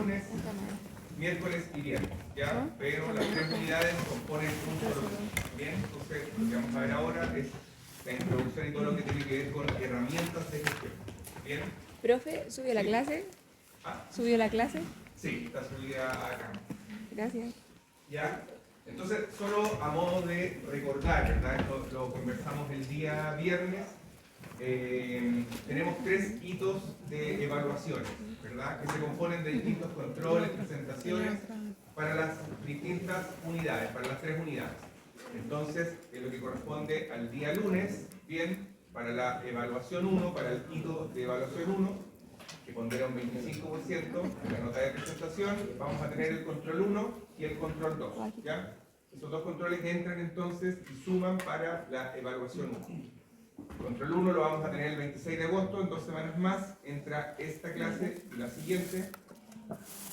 lunes, miércoles y viernes, ¿ya? Pero las 3 unidades componen un solo curso, ¿bien? Entonces, lo que vamos a ver ahora es la introducción y todo lo que tiene que ver con herramientas de gestión, ¿bien? Profe, ¿subió la clase? ¿Ah? ¿Subió la clase? Sí, está subida acá. Gracias. ¿Ya? Entonces, solo a modo de recordar, ¿verdad? Esto lo conversamos el día viernes. Tenemos 3 hitos de evaluaciones, ¿verdad? Que se componen de distintos controles, presentaciones para las distintas unidades, para las 3 unidades. Entonces, lo que corresponde al día lunes, bien, para la evaluación 1, para el hito de evaluación 1, que pondera un 25% en la nota de presentación, vamos a tener el control 1 y el control 2, ¿ya? Esos dos controles entran entonces y suman para la evaluación 1. Control 1 lo vamos a tener el 26 de agosto, en 2 semanas más entra esta clase y la siguiente.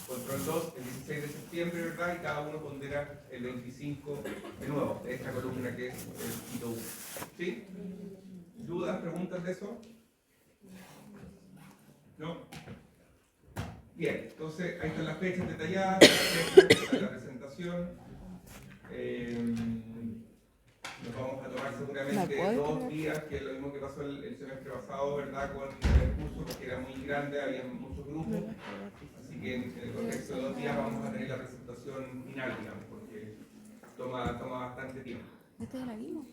Control 2 el 16 de septiembre, ¿verdad? Y cada uno pondera el 25 de nuevo, de esta columna que es el hito 1. ¿Sí? ¿Dudas, preguntas de eso? ¿No? Bien, entonces ahí están las fechas detalladas, la presentación. Nos vamos a tomar seguramente 2 días, que es lo mismo que pasó el semestre pasado, ¿verdad? Con el curso, porque era muy grande, había muchos grupos. Así que en el contexto de 2 días vamos a tener la presentación final, digamos, porque toma bastante tiempo. ¿Esta ya la vimos?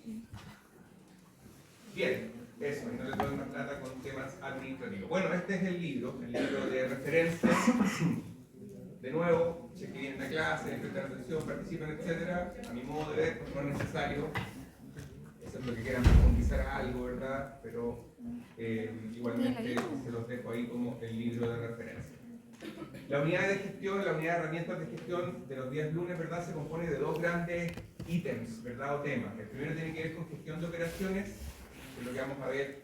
Bien, eso, y no le doy más plata con temas administrativos. Bueno, este es el libro de referencia. De nuevo, si es que vienen a clase, prestan atención, participan, etc. A mi modo de ver, pues no es necesario, excepto que quieran profundizar algo, ¿verdad? Pero igualmente se los dejo ahí como el libro de referencia. La unidad de gestión, la unidad de herramientas de gestión de los días lunes, ¿verdad? Se compone de 2 grandes ítems, ¿verdad? O temas. El primero tiene que ver con gestión de operaciones, que es lo que vamos a ver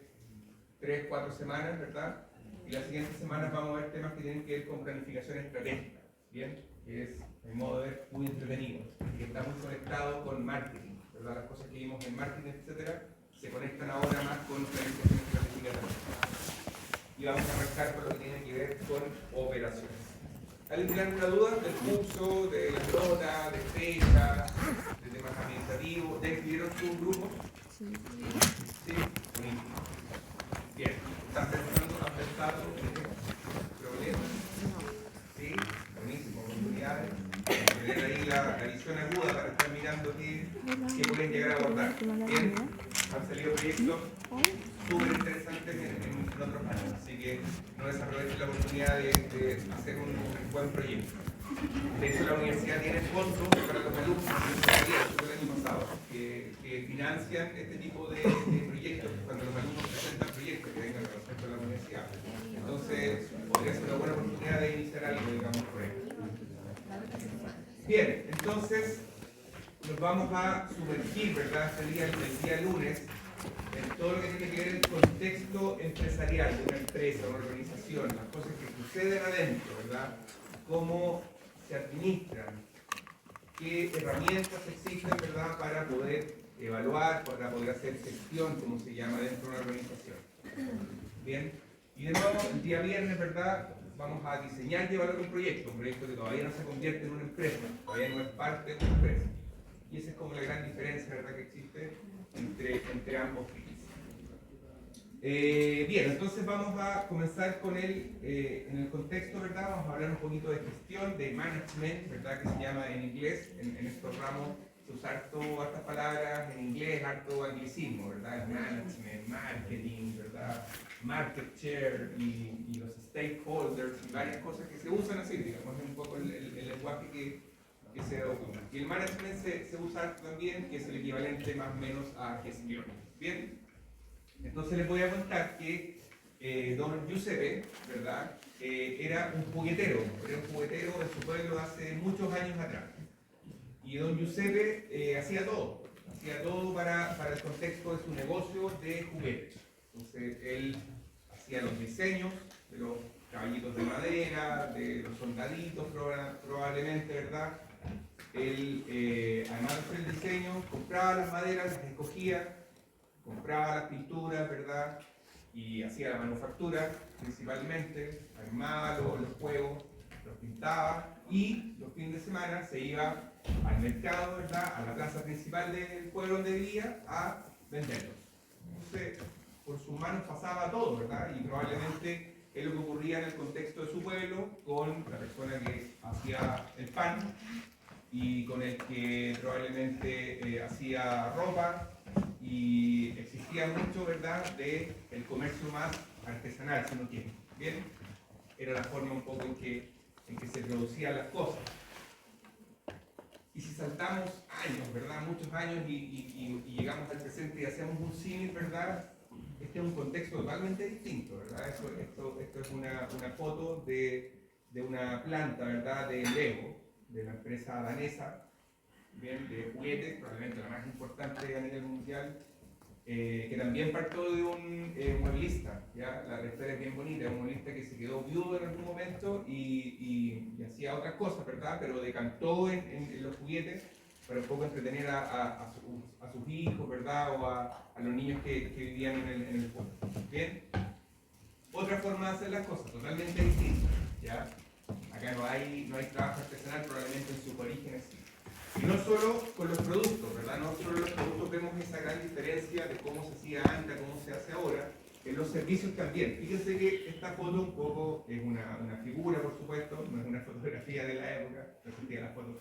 3-4 semanas, ¿verdad? Y las siguientes semanas vamos a ver temas que tienen que ver con planificación estratégica, ¿bien? Que es, a mi modo de ver, muy entretenido, que está muy conectado con marketing, ¿verdad? Las cosas que vimos en marketing, etcétera, se conectan ahora más con planificación estratégica también. Y vamos a arrancar con lo que tiene que ver con operaciones. ¿Alguien tiene alguna duda del curso, de la nota, de fecha, de temas administrativos? ¿Ya escribieron sus grupos? Sí. Sí, buenísimo. Bien, ¿están pensando, han pensado problemas? Sí, buenísimo, oportunidades. Tener ahí la visión aguda para estar mirando qué pueden llegar a abordar. Bien, han salido proyectos súper interesantes en otros años, así que no desaprovechen la oportunidad de hacer un buen proyecto. De hecho, la universidad tiene fondos para los alumnos del año pasado que financian este tipo de proyectos cuando los alumnos presentan proyectos que vengan respecto a la universidad. Entonces, podría ser una buena oportunidad de iniciar algo, digamos, por ahí. Bien, entonces nos vamos a sumergir, ¿verdad? El día lunes, en todo lo que tiene que ver el contexto empresarial de una empresa, una organización, las cosas que suceden adentro, ¿verdad? Cómo se administran, qué herramientas existen, ¿verdad? Para poder evaluar, para poder hacer gestión, como se llama, dentro de una organización. Bien, y de nuevo, el día viernes, ¿verdad? Vamos a diseñar y evaluar un proyecto que todavía no se convierte en una empresa, todavía no es parte de una empresa. Y esa es como la gran diferencia, ¿verdad?, que existe entre ambos tipos. Bien, entonces vamos a comenzar con en el contexto, ¿verdad? Vamos a hablar un poquito de gestión, de management, ¿verdad?, que se llama en inglés, en estos ramos se usa hartas palabras en inglés, harto anglicismo, ¿verdad? Management, marketing, ¿verdad? Market share y los stakeholders y varias cosas que se usan así, digamos, es un poco el lenguaje que se ocupa. Y el management se usa también, que es el equivalente más o menos a gestión. Bien, entonces les voy a contar que don Giuseppe, ¿verdad? Era un juguetero en su pueblo hace muchos años atrás. Y don Giuseppe hacía todo para el contexto de su negocio de juguetes. Entonces él hacía los diseños de los caballitos de madera, de los soldaditos probablemente, ¿verdad? Él, además de hacer el diseño, compraba las maderas, las escogía, compraba las pinturas, ¿verdad? Y hacía la manufactura principalmente, armaba los juegos, los pintaba. juntaba y los fines de semana se iba al mercado, ¿verdad? A la plaza principal del pueblo donde vivía a venderlos. Entonces, por sus manos pasaba todo, ¿verdad? Y probablemente es lo que ocurría en el contexto de su pueblo con la persona que hacía el pan y con el que probablemente hacía ropa, y existía mucho, ¿verdad?, de el comercio más artesanal, si uno quiere. Bien, era la forma un poco en que se producían las cosas. Y si saltamos años, ¿verdad?, muchos años y llegamos al presente y hacemos un símil, ¿verdad?, este es un contexto totalmente distinto, ¿verdad? Esto es una foto de una planta, ¿verdad?, de Lego, de la empresa danesa, bien, de juguetes, probablemente la más importante a nivel mundial, que también partió de un mueblista, ¿ya? La historia es bien bonita, un mueblista que se quedó viudo en algún momento y hacía otras cosas, ¿verdad? Pero decantó en los juguetes para un poco entretener a sus hijos, ¿verdad? O a los niños que vivían en el pueblo. ¿Bien? Otra forma de hacer las cosas, totalmente distinta, ¿ya? Acá no hay trabajo artesanal, probablemente en sus orígenes sí. Y no solo con los productos, ¿verdad? No solo en los productos vemos esa gran diferencia de cómo se hacía antes, cómo se hace ahora, en los servicios también. Fíjense que esta foto un poco es una figura, por supuesto, no es una fotografía de la época, no existía la foto.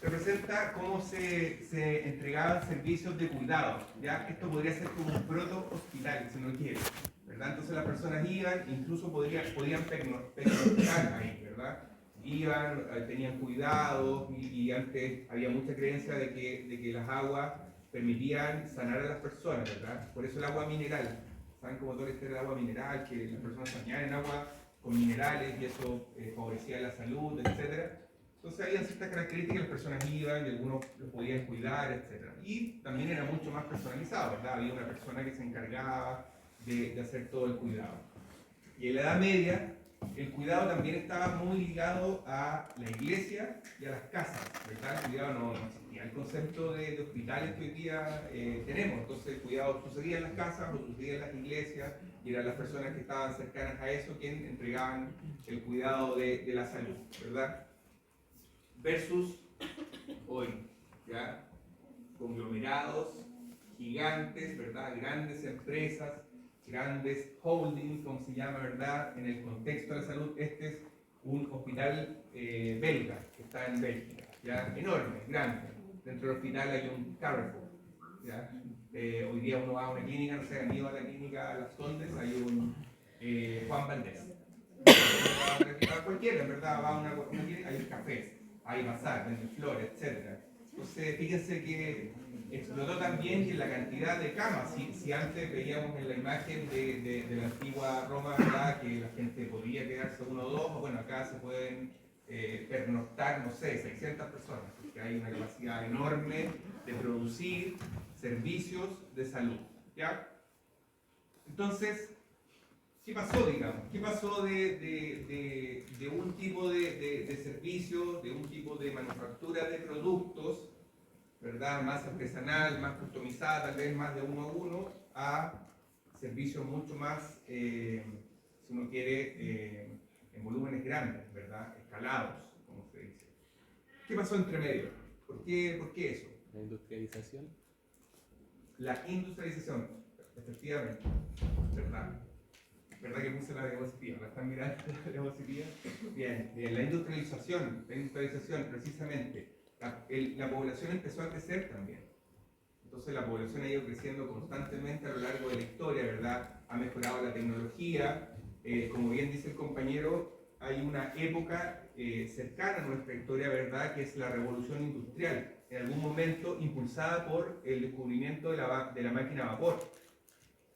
Representa cómo se entregaban servicios de cuidado, ¿ya? Esto podría ser como un proto-hospital, si uno quiere, ¿verdad? Entonces las personas iban, incluso podían pernoctar ahí, ¿verdad? Iban, tenían cuidados y antes había mucha creencia de que las aguas permitían sanar a las personas, ¿verdad? Por eso el agua mineral, ¿saben cómo todo este del agua mineral? Que las personas se bañaban en agua con minerales y eso favorecía la salud, etc. Entonces había ciertas características, las personas iban y algunos los podían cuidar, etc. Y también era mucho más personalizado, ¿verdad? Había una persona que se encargaba de hacer todo el cuidado. Y en la Edad Media, el cuidado también estaba muy ligado a la iglesia y a las casas, ¿verdad? El cuidado no existía el concepto de hospitales que hoy día tenemos. Entonces el cuidado sucedía en las casas o sucedía en las iglesias y eran las personas que estaban cercanas a eso quienes entregaban el cuidado de la salud, ¿verdad? Versus hoy, ¿ya? Conglomerados, gigantes, ¿verdad? Grandes empresas, grandes holdings, como se llama, ¿verdad? En el contexto de la salud, este es un hospital belga, que está en Bélgica, ¿ya? Enorme, grande. Dentro del hospital hay un Carrefour, ¿ya? Hoy día uno va a una clínica, no sé, han ido a la clínica a Las Condes, hay un Juan Valdés. A cualquiera, en verdad, va a una clínica, hay cafés, hay bazar, venden flores, etc. Entonces, fíjense que explotó también en la cantidad de camas. Si antes veíamos en la imagen de la antigua Roma, ¿verdad?, que la gente podía quedarse uno o dos, bueno, acá se pueden pernoctar, no sé, 600 personas, porque hay una capacidad enorme de producir servicios de salud, ¿ya? Entonces, ¿qué pasó, digamos? ¿Qué pasó de un tipo de servicio, de un tipo de manufactura de productos, ¿verdad?, más artesanal, más customizada, tal vez más de uno a uno, a servicios mucho más, si uno quiere, en volúmenes grandes, ¿verdad?, escalados, como se dice. ¿Qué pasó entre medio? ¿Por qué eso? La industrialización. La industrialización, efectivamente, ¿verdad? ¿Verdad que puse la diapositiva? ¿La están mirando la diapositiva? Bien, la industrialización, precisamente. La población empezó a crecer también. Entonces la población ha ido creciendo constantemente a lo largo de la historia, ¿verdad? Ha mejorado la tecnología. Como bien dice el compañero, hay una época cercana a nuestra historia, ¿verdad?, que es la revolución industrial, en algún momento impulsada por el descubrimiento de la máquina a vapor.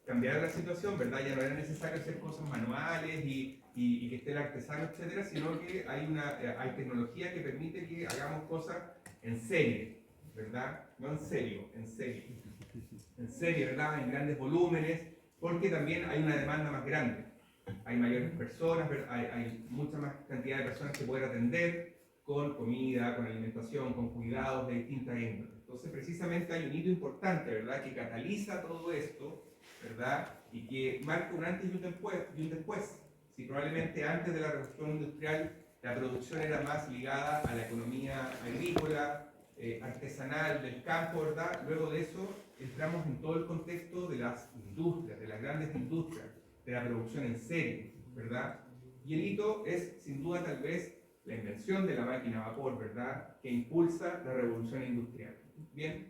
Cambiar la situación, ¿verdad? Ya no era necesario hacer cosas manuales y que esté el artesano, etcétera, sino que hay tecnología que permite que hagamos cosas en serie, ¿verdad? No en serio, en serie. En serie, ¿verdad? En grandes volúmenes, porque también hay una demanda más grande. Hay mayores personas, hay mucha más cantidad de personas que poder atender con comida, con alimentación, con cuidados de distintas índoles. Entonces, precisamente hay un hito importante, ¿verdad?, que cataliza todo esto, ¿verdad?, y que marca un antes y un después, Si probablemente antes de la revolución industrial la producción era más ligada a la economía agrícola, artesanal, del campo, ¿verdad? Luego de eso entramos en todo el contexto de las industrias, de las grandes industrias, de la producción en serie, ¿verdad? Y el hito es, sin duda, tal vez, la invención de la máquina a vapor, ¿verdad?, que impulsa la revolución industrial. Bien,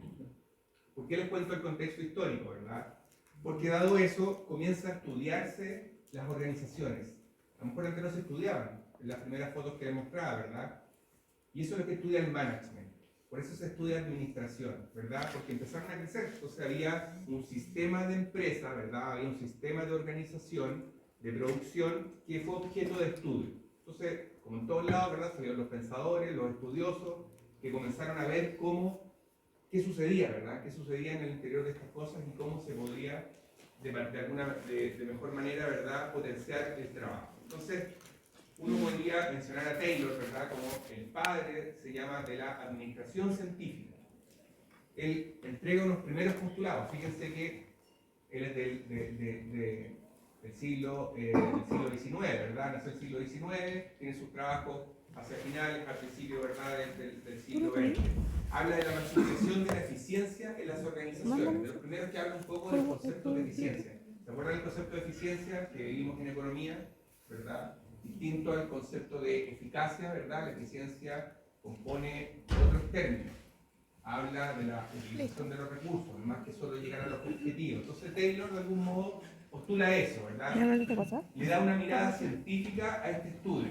¿por qué les cuento el contexto histórico, verdad? Porque dado eso, comienza a estudiarse las organizaciones. A lo mejor antes no se estudiaban, en las primeras fotos que les mostraba, ¿verdad? Y eso es lo que estudia el management. Por eso se estudia administración, ¿verdad? Porque empezaron a crecer. Entonces había un sistema de empresa, ¿verdad? Había un sistema de organización, de producción, que fue objeto de estudio. Entonces, como en todos lados, ¿verdad? Salieron los pensadores, los estudiosos, que comenzaron a ver qué sucedía, ¿verdad? Qué sucedía en el interior de estas cosas y cómo se podría, de mejor manera, ¿verdad?, potenciar el trabajo. Entonces, uno podría mencionar a Taylor, ¿verdad?, como el padre, se llama, de la administración científica. Él entrega unos primeros postulados. Fíjense que él es del siglo XIX, ¿verdad? Nació el siglo XIX, tiene sus trabajos hacia finales, al principio, ¿verdad?, del siglo XX. Habla de la maximización de la eficiencia en las organizaciones. De los primeros que habla un poco del concepto de eficiencia. ¿Se acuerdan del concepto de eficiencia que vimos en economía, verdad? Distinto al concepto de eficacia, ¿verdad? La eficiencia compone otros términos. Habla de la utilización de los recursos, más que solo llegar a los objetivos. Entonces Taylor, de algún modo, postula eso, ¿verdad? Le da una mirada científica a este estudio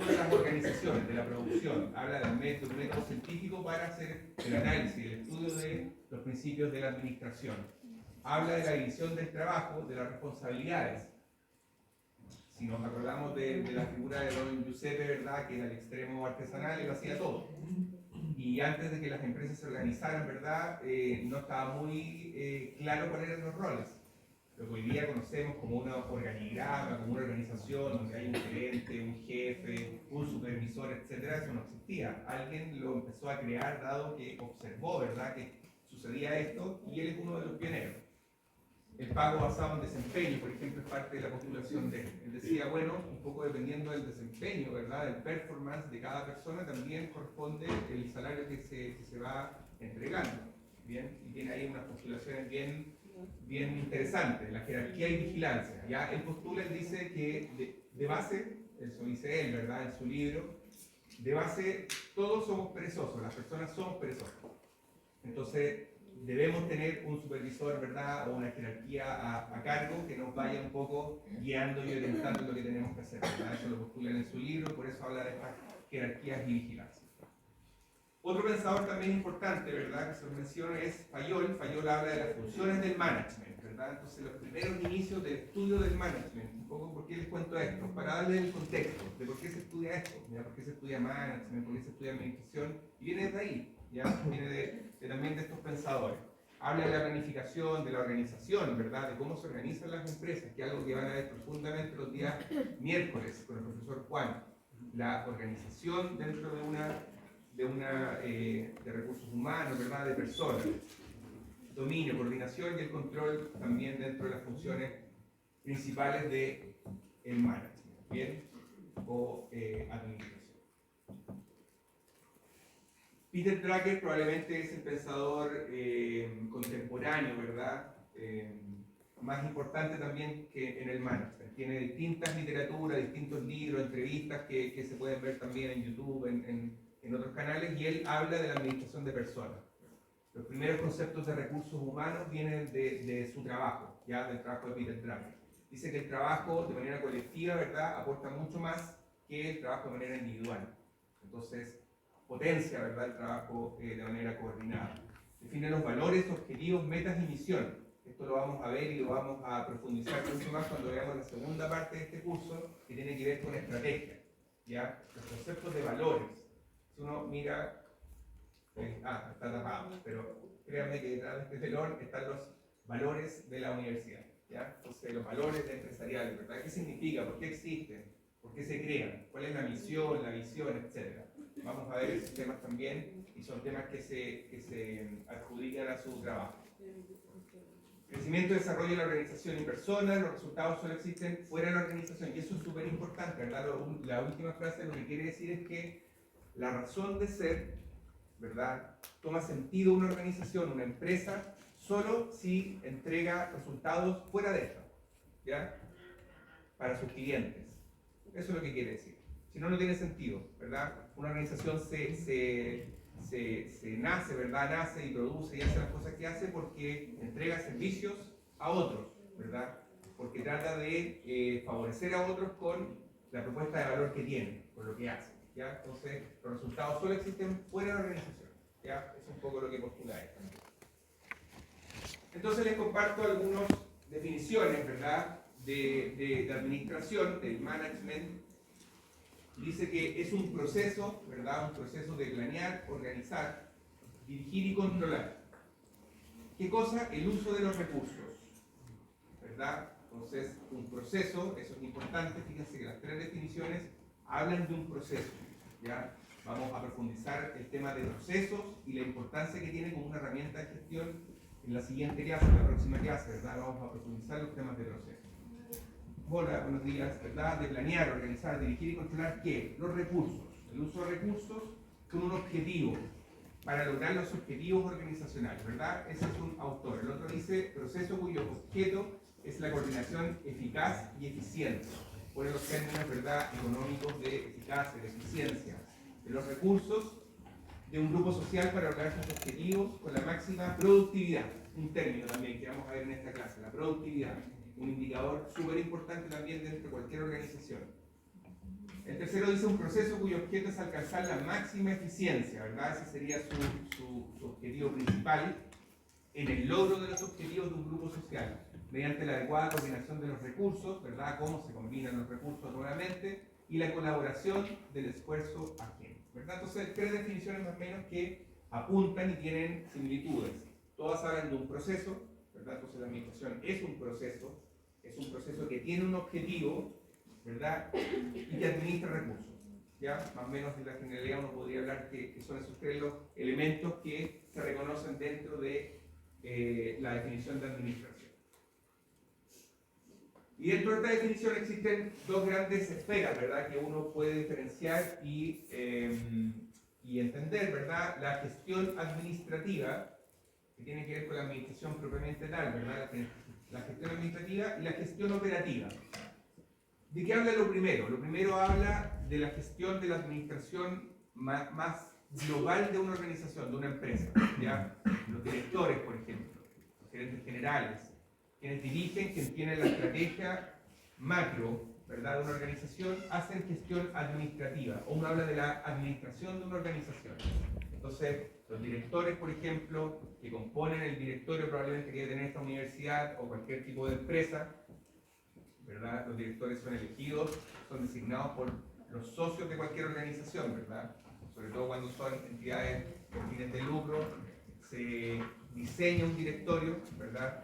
de las organizaciones, de la producción. Habla de un método científico para hacer el análisis, el estudio de los principios de la administración. Habla de la división del trabajo, de las responsabilidades. Si nos acordamos de la figura de Don Giuseppe, ¿verdad?, que era el extremo artesanal, él hacía todo. Y antes de que las empresas se organizaran, ¿verdad?, no estaba muy claro cuáles eran los roles. Lo que hoy día conocemos como un organigrama, como una organización donde hay un gerente, un jefe, un supervisor, etcétera, eso no existía. Alguien lo empezó a crear dado que observó, ¿verdad?, que sucedía esto, y él es uno de los pioneros. El pago basado en desempeño, por ejemplo, es parte de la postulación de él. Él decía, bueno, un poco dependiendo del desempeño, ¿verdad?, del performance de cada persona, también corresponde el salario que se va entregando. Bien, y tiene ahí unas postulaciones bien interesantes, la jerarquía y vigilancia. Ya él postula, él dice que de base, eso dice él, ¿verdad?, en su libro, de base todos somos perezosos, las personas somos perezosas. Entonces, debemos tener un supervisor, ¿verdad?, o una jerarquía a cargo que nos vaya un poco guiando y orientando lo que tenemos que hacer, ¿verdad? Eso lo postulan en su libro, por eso habla de estas jerarquías y vigilancia. Otro pensador también importante, ¿verdad?, que se menciona es Fayol. Fayol habla de las funciones del management, ¿verdad? Entonces, los primeros inicios del estudio del management, un poco por qué les cuento esto, para darle el contexto de por qué se estudia esto, ¿ya? Por qué se estudia management, por qué se estudia administración, y viene de ahí, ¿ya? Viene también de estos pensadores. Habla de la planificación, de la organización, ¿verdad?, de cómo se organizan las empresas, que es algo que van a ver profundamente los días miércoles con el profesor Juan. La organización dentro de recursos humanos, ¿verdad?, de personas. Dominio, coordinación y el control también dentro de las funciones principales del management, ¿bien? O administración. Peter Drucker probablemente es el pensador contemporáneo, ¿verdad?, más importante también que en el management. Tiene distintas literaturas, distintos libros, entrevistas que se pueden ver también en YouTube, en otros canales, y él habla de la administración de personas. Los primeros conceptos de recursos humanos vienen de su trabajo, ya del trabajo de Peter Drucker. Dice que el trabajo de manera colectiva, ¿verdad?, aporta mucho más que el trabajo de manera individual. Entonces, potencia, ¿verdad?, el trabajo de manera coordinada. Define los valores, objetivos, metas y misión. Esto lo vamos a ver y lo vamos a profundizar mucho más cuando veamos la segunda parte de este curso, que tiene que ver con estrategia, ¿ya? Los conceptos de valores. Si uno mira, está tapado, pero créanme que detrás de este telón están los valores de la universidad, ¿ya? Entonces, los valores empresariales, ¿verdad? ¿Qué significa? ¿Por qué existen? ¿Por qué se crean? ¿Cuál es la misión, la visión, etcétera? Vamos a ver esos temas también, y son temas que se adjudican a su trabajo. Crecimiento y desarrollo de la organización y personas, los resultados solo existen fuera de la organización, y eso es súper importante, ¿verdad? La última frase lo que quiere decir es que la razón de ser, ¿verdad?, toma sentido una organización, una empresa, solo si entrega resultados fuera de esta, ¿ya? Para sus clientes. Eso es lo que quiere decir. Si no, no tiene sentido, ¿verdad? Una organización se nace, ¿verdad? Nace y produce y hace las cosas que hace porque entrega servicios a otros, ¿verdad? Porque trata de favorecer a otros con la propuesta de valor que tiene, con lo que hace, ¿ya? Entonces, los resultados solo existen fuera de la organización, ¿ya? Es un poco lo que postula esto. Entonces, les comparto algunas definiciones, ¿verdad?, de administración, del management. Dice que es un proceso, ¿verdad? Un proceso de planear, organizar, dirigir y controlar. ¿Qué cosa? El uso de los recursos, ¿verdad? Entonces, un proceso, eso es importante. Fíjense que las tres definiciones hablan de un proceso, ¿ya? Vamos a profundizar el tema de procesos y la importancia que tiene como una herramienta de gestión en la siguiente clase, en la próxima clase, ¿verdad? Vamos a profundizar los temas de procesos. Hola, buenos días, ¿verdad? De planear, organizar, dirigir y controlar, ¿qué? Los recursos. El uso de recursos con un objetivo, para lograr los objetivos organizacionales, ¿verdad? Ese es un autor. El otro dice, proceso cuyo objeto es la coordinación eficaz y eficiente. Pone los términos, ¿verdad?, económicos de eficacia, de eficiencia. De los recursos de un grupo social para lograr sus objetivos con la máxima productividad. Un término también que vamos a ver en esta clase, la productividad. Un indicador súper importante también dentro de cualquier organización. El tercero dice un proceso cuyo objeto es alcanzar la máxima eficiencia, ¿verdad? Ese sería su objetivo principal en el logro de los objetivos de un grupo social, mediante la adecuada coordinación de los recursos, ¿verdad? Cómo se combinan los recursos nuevamente, y la colaboración del esfuerzo ajeno, ¿verdad? Entonces, tres definiciones más o menos que apuntan y tienen similitudes. Todas hablan de un proceso, ¿verdad? Entonces, la administración es un proceso que tiene un objetivo, ¿verdad?, y que administra recursos, ¿ya? Más o menos de la generalidad uno podría hablar que son esos tres los elementos que se reconocen dentro de la definición de administración. Y dentro de esta definición existen dos grandes esferas, ¿verdad?, que uno puede diferenciar y entender, ¿verdad? La gestión administrativa, que tiene que ver con la administración propiamente tal, ¿verdad? La gestión administrativa y la gestión operativa. ¿De qué habla lo primero? Lo primero habla de la gestión de la administración más global de una organización, de una empresa, ¿ya? Los directores, por ejemplo, los gerentes generales, quienes dirigen, quienes tienen la estrategia macro, ¿verdad?, de una organización, hacen gestión administrativa, o uno habla de la administración de una organización. Entonces, los directores, por ejemplo, que componen el directorio probablemente que debe tener esta universidad o cualquier tipo de empresa, ¿verdad? Los directores son elegidos, son designados por los socios de cualquier organización, ¿verdad? Sobre todo cuando son entidades con fines de lucro, se diseña un directorio, ¿verdad?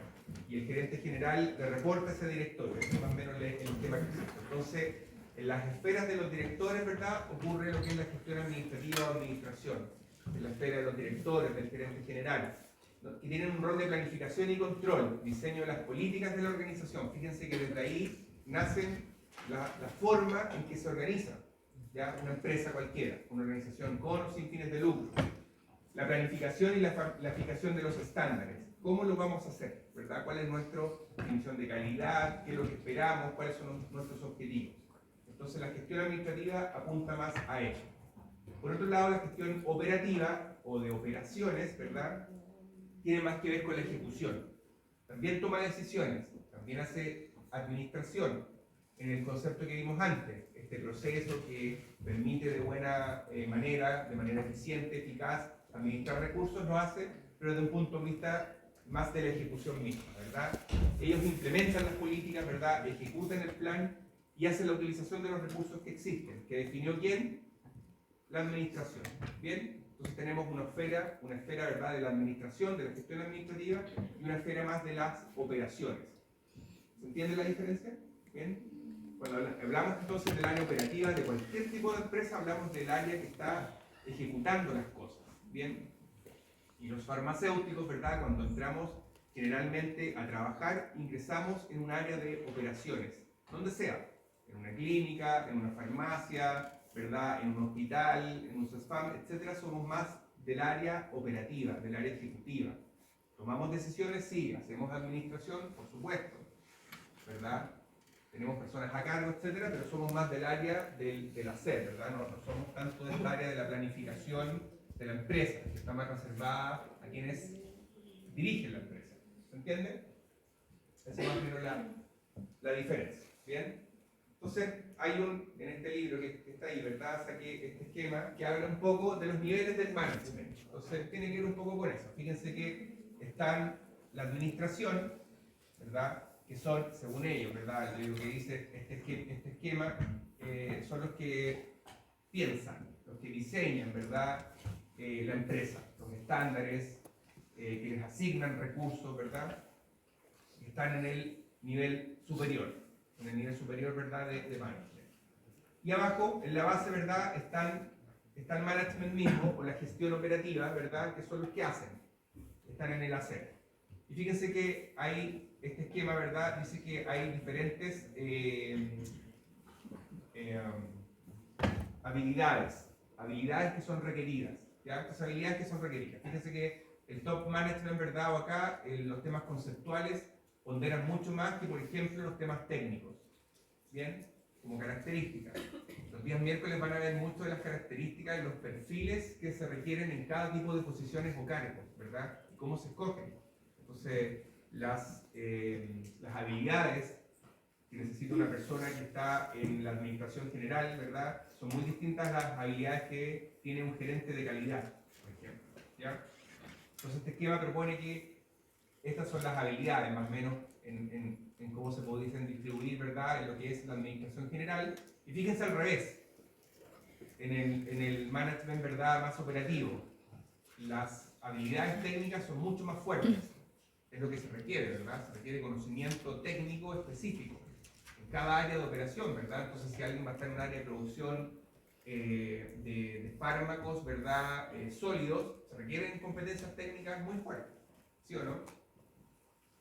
Y el gerente general le reporta a ese directorio. Eso es más o menos el tema que existe. Entonces, en las esferas de los directores, ¿verdad?, ocurre lo que es la gestión administrativa o administración. En la esfera de los directores, del gerente general, que tienen un rol de planificación y control, diseño de las políticas de la organización. Fíjense que desde ahí nacen la forma en que se organiza, ¿ya?, una empresa cualquiera, una organización con o sin fines de lucro. La planificación y la fijación de los estándares. ¿Cómo lo vamos a hacer? ¿Verdad? ¿Cuál es nuestra definición de calidad? ¿Qué es lo que esperamos? ¿Cuáles son nuestros objetivos? Entonces la gestión administrativa apunta más a eso. Por otro lado, la gestión operativa o de operaciones, ¿verdad?, tiene más que ver con la ejecución. También toma decisiones, también hace administración, en el concepto que vimos antes, este proceso que permite de buena manera, de manera eficiente, eficaz, administrar recursos, lo hace, pero desde un punto de vista más de la ejecución misma, ¿verdad? Ellos implementan las políticas, ¿verdad?, ejecutan el plan y hacen la utilización de los recursos que existen, que definió quién, la administración, ¿bien? Entonces tenemos una esfera, ¿verdad?, de la administración, de la gestión administrativa, y una esfera más de las operaciones. ¿Se entiende la diferencia? ¿Bien? Cuando hablamos entonces del área operativa de cualquier tipo de empresa, hablamos del área que está ejecutando las cosas, ¿bien? Y los farmacéuticos, ¿verdad?, cuando entramos generalmente a trabajar, ingresamos en un área de operaciones, donde sea, en una clínica, en una farmacia, ¿verdad? En un hospital, en un CESFAM, etcétera, somos más del área operativa, del área ejecutiva. ¿Tomamos decisiones? Sí. ¿Hacemos administración? Por supuesto, ¿verdad? Tenemos personas a cargo, etcétera, pero somos más del área del hacer, ¿verdad? No somos tanto del área de la planificación de la empresa, que está más reservada a quienes dirigen la empresa. ¿Se entiende? Esa es más o menos la diferencia. ¿Bien? Entonces, en este libro que está ahí, ¿verdad? Saqué este esquema que habla un poco de los niveles del management. Entonces, tiene que ver un poco con eso. Fíjense que están la administración, ¿verdad? Que son, según ellos, ¿verdad? Lo que dice este esquema, son los que piensan, los que diseñan, ¿verdad? La empresa, los estándares, que les asignan recursos, ¿verdad? Están en el nivel superior, ¿verdad? De management. Y abajo, en la base, ¿verdad? Está el management mismo, o la gestión operativa, ¿verdad? Que son los que hacen, están en el hacer. Y fíjense que hay, este esquema, ¿verdad? Dice que hay diferentes habilidades que son requeridas, ¿ya? Estas habilidades que son requeridas. Fíjense que el top management, ¿verdad? O acá, los temas conceptuales ponderan mucho más que, por ejemplo, los temas técnicos, ¿bien? Como características. Los días miércoles van a ver mucho de las características y los perfiles que se requieren en cada tipo de posiciones o cargos, ¿verdad? Y cómo se escogen. Entonces, las habilidades que necesita una persona que está en la administración general, ¿verdad? Son muy distintas a las habilidades que tiene un gerente de calidad, por ejemplo, ¿ya? Entonces, este esquema propone que estas son las habilidades, más o menos, en cómo se pudiesen distribuir, ¿verdad?, en lo que es la administración general. Y fíjense al revés, en el management, ¿verdad?, más operativo, las habilidades técnicas son mucho más fuertes. Es lo que se requiere, ¿verdad? Se requiere conocimiento técnico específico en cada área de operación, ¿verdad? Entonces, si alguien va a estar en un área de producción de fármacos, ¿verdad?, sólidos, se requieren competencias técnicas muy fuertes, ¿sí o no?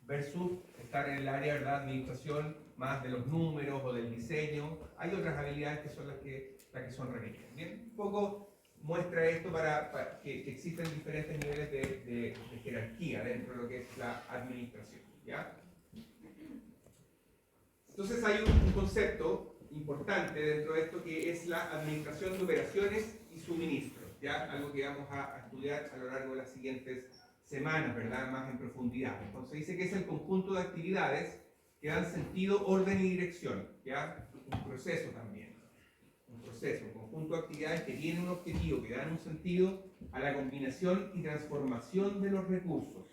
Versus estar en el área, ¿verdad?, de administración, más de los números o del diseño. Hay otras habilidades que son las que son requeridas. Bien, un poco muestra esto para que existen diferentes niveles de jerarquía dentro de lo que es la administración, ¿ya? Entonces hay un concepto importante dentro de esto que es la administración de operaciones y suministros, ¿ya? Algo que vamos a estudiar a lo largo de las siguientes semanas, ¿verdad? Más en profundidad. Entonces dice que es el conjunto de actividades que dan sentido, orden y dirección, ¿ya? Un proceso también. Un proceso, un conjunto de actividades que tienen un objetivo, que dan un sentido a la combinación y transformación de los recursos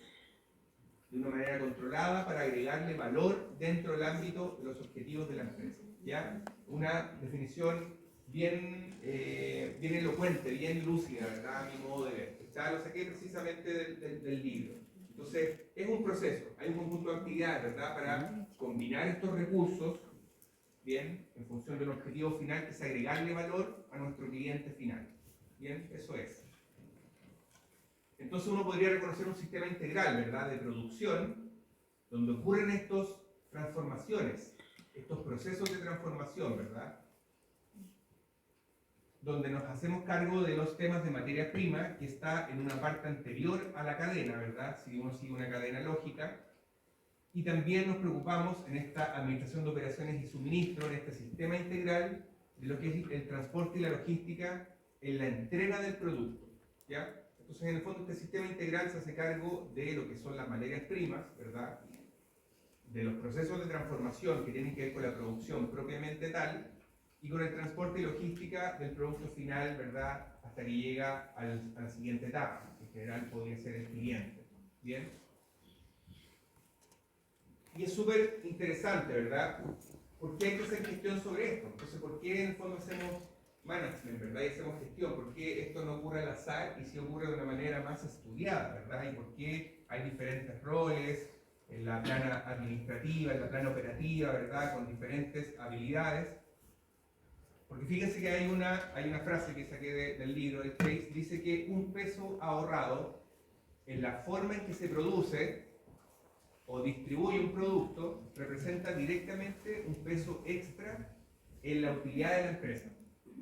de una manera controlada para agregarle valor dentro del ámbito de los objetivos de la empresa, ¿ya? Una definición bien elocuente, bien lúcida, ¿verdad? A mi modo de ver. Lo saqué precisamente del libro. Entonces, es un proceso, hay un conjunto de actividades, ¿verdad? Para combinar estos recursos, bien, en función del objetivo final, que es agregarle valor a nuestro cliente final. Bien, eso es. Entonces uno podría reconocer un sistema integral, ¿verdad?, de producción, donde ocurren estas transformaciones, estos procesos de transformación, ¿verdad?, donde nos hacemos cargo de los temas de materia prima que está en una parte anterior a la cadena, ¿verdad?, si uno sigue una cadena lógica, y también nos preocupamos en esta administración de operaciones y suministro, en este sistema integral de lo que es el transporte y la logística en la entrega del producto, ¿ya? Entonces, en el fondo, este sistema integral se hace cargo de lo que son las materias primas, ¿verdad?, de los procesos de transformación que tienen que ver con la producción propiamente tal, y con el transporte y logística del producto final, ¿verdad?, hasta que llega a la siguiente etapa, que en general podría ser el cliente. ¿Bien? Y es súper interesante, ¿verdad? ¿Por qué hay que hacer gestión sobre esto? Entonces, ¿por qué en el fondo hacemos management, ¿verdad? Y hacemos gestión. ¿Por qué esto no ocurre al azar y sí ocurre de una manera más estudiada, ¿verdad? Y por qué hay diferentes roles en la plana administrativa, en la plana operativa, ¿verdad? Con diferentes habilidades. Porque fíjense que hay una frase que saqué del libro de Trace, dice que un peso ahorrado en la forma en que se produce o distribuye un producto representa directamente un peso extra en la utilidad de la empresa.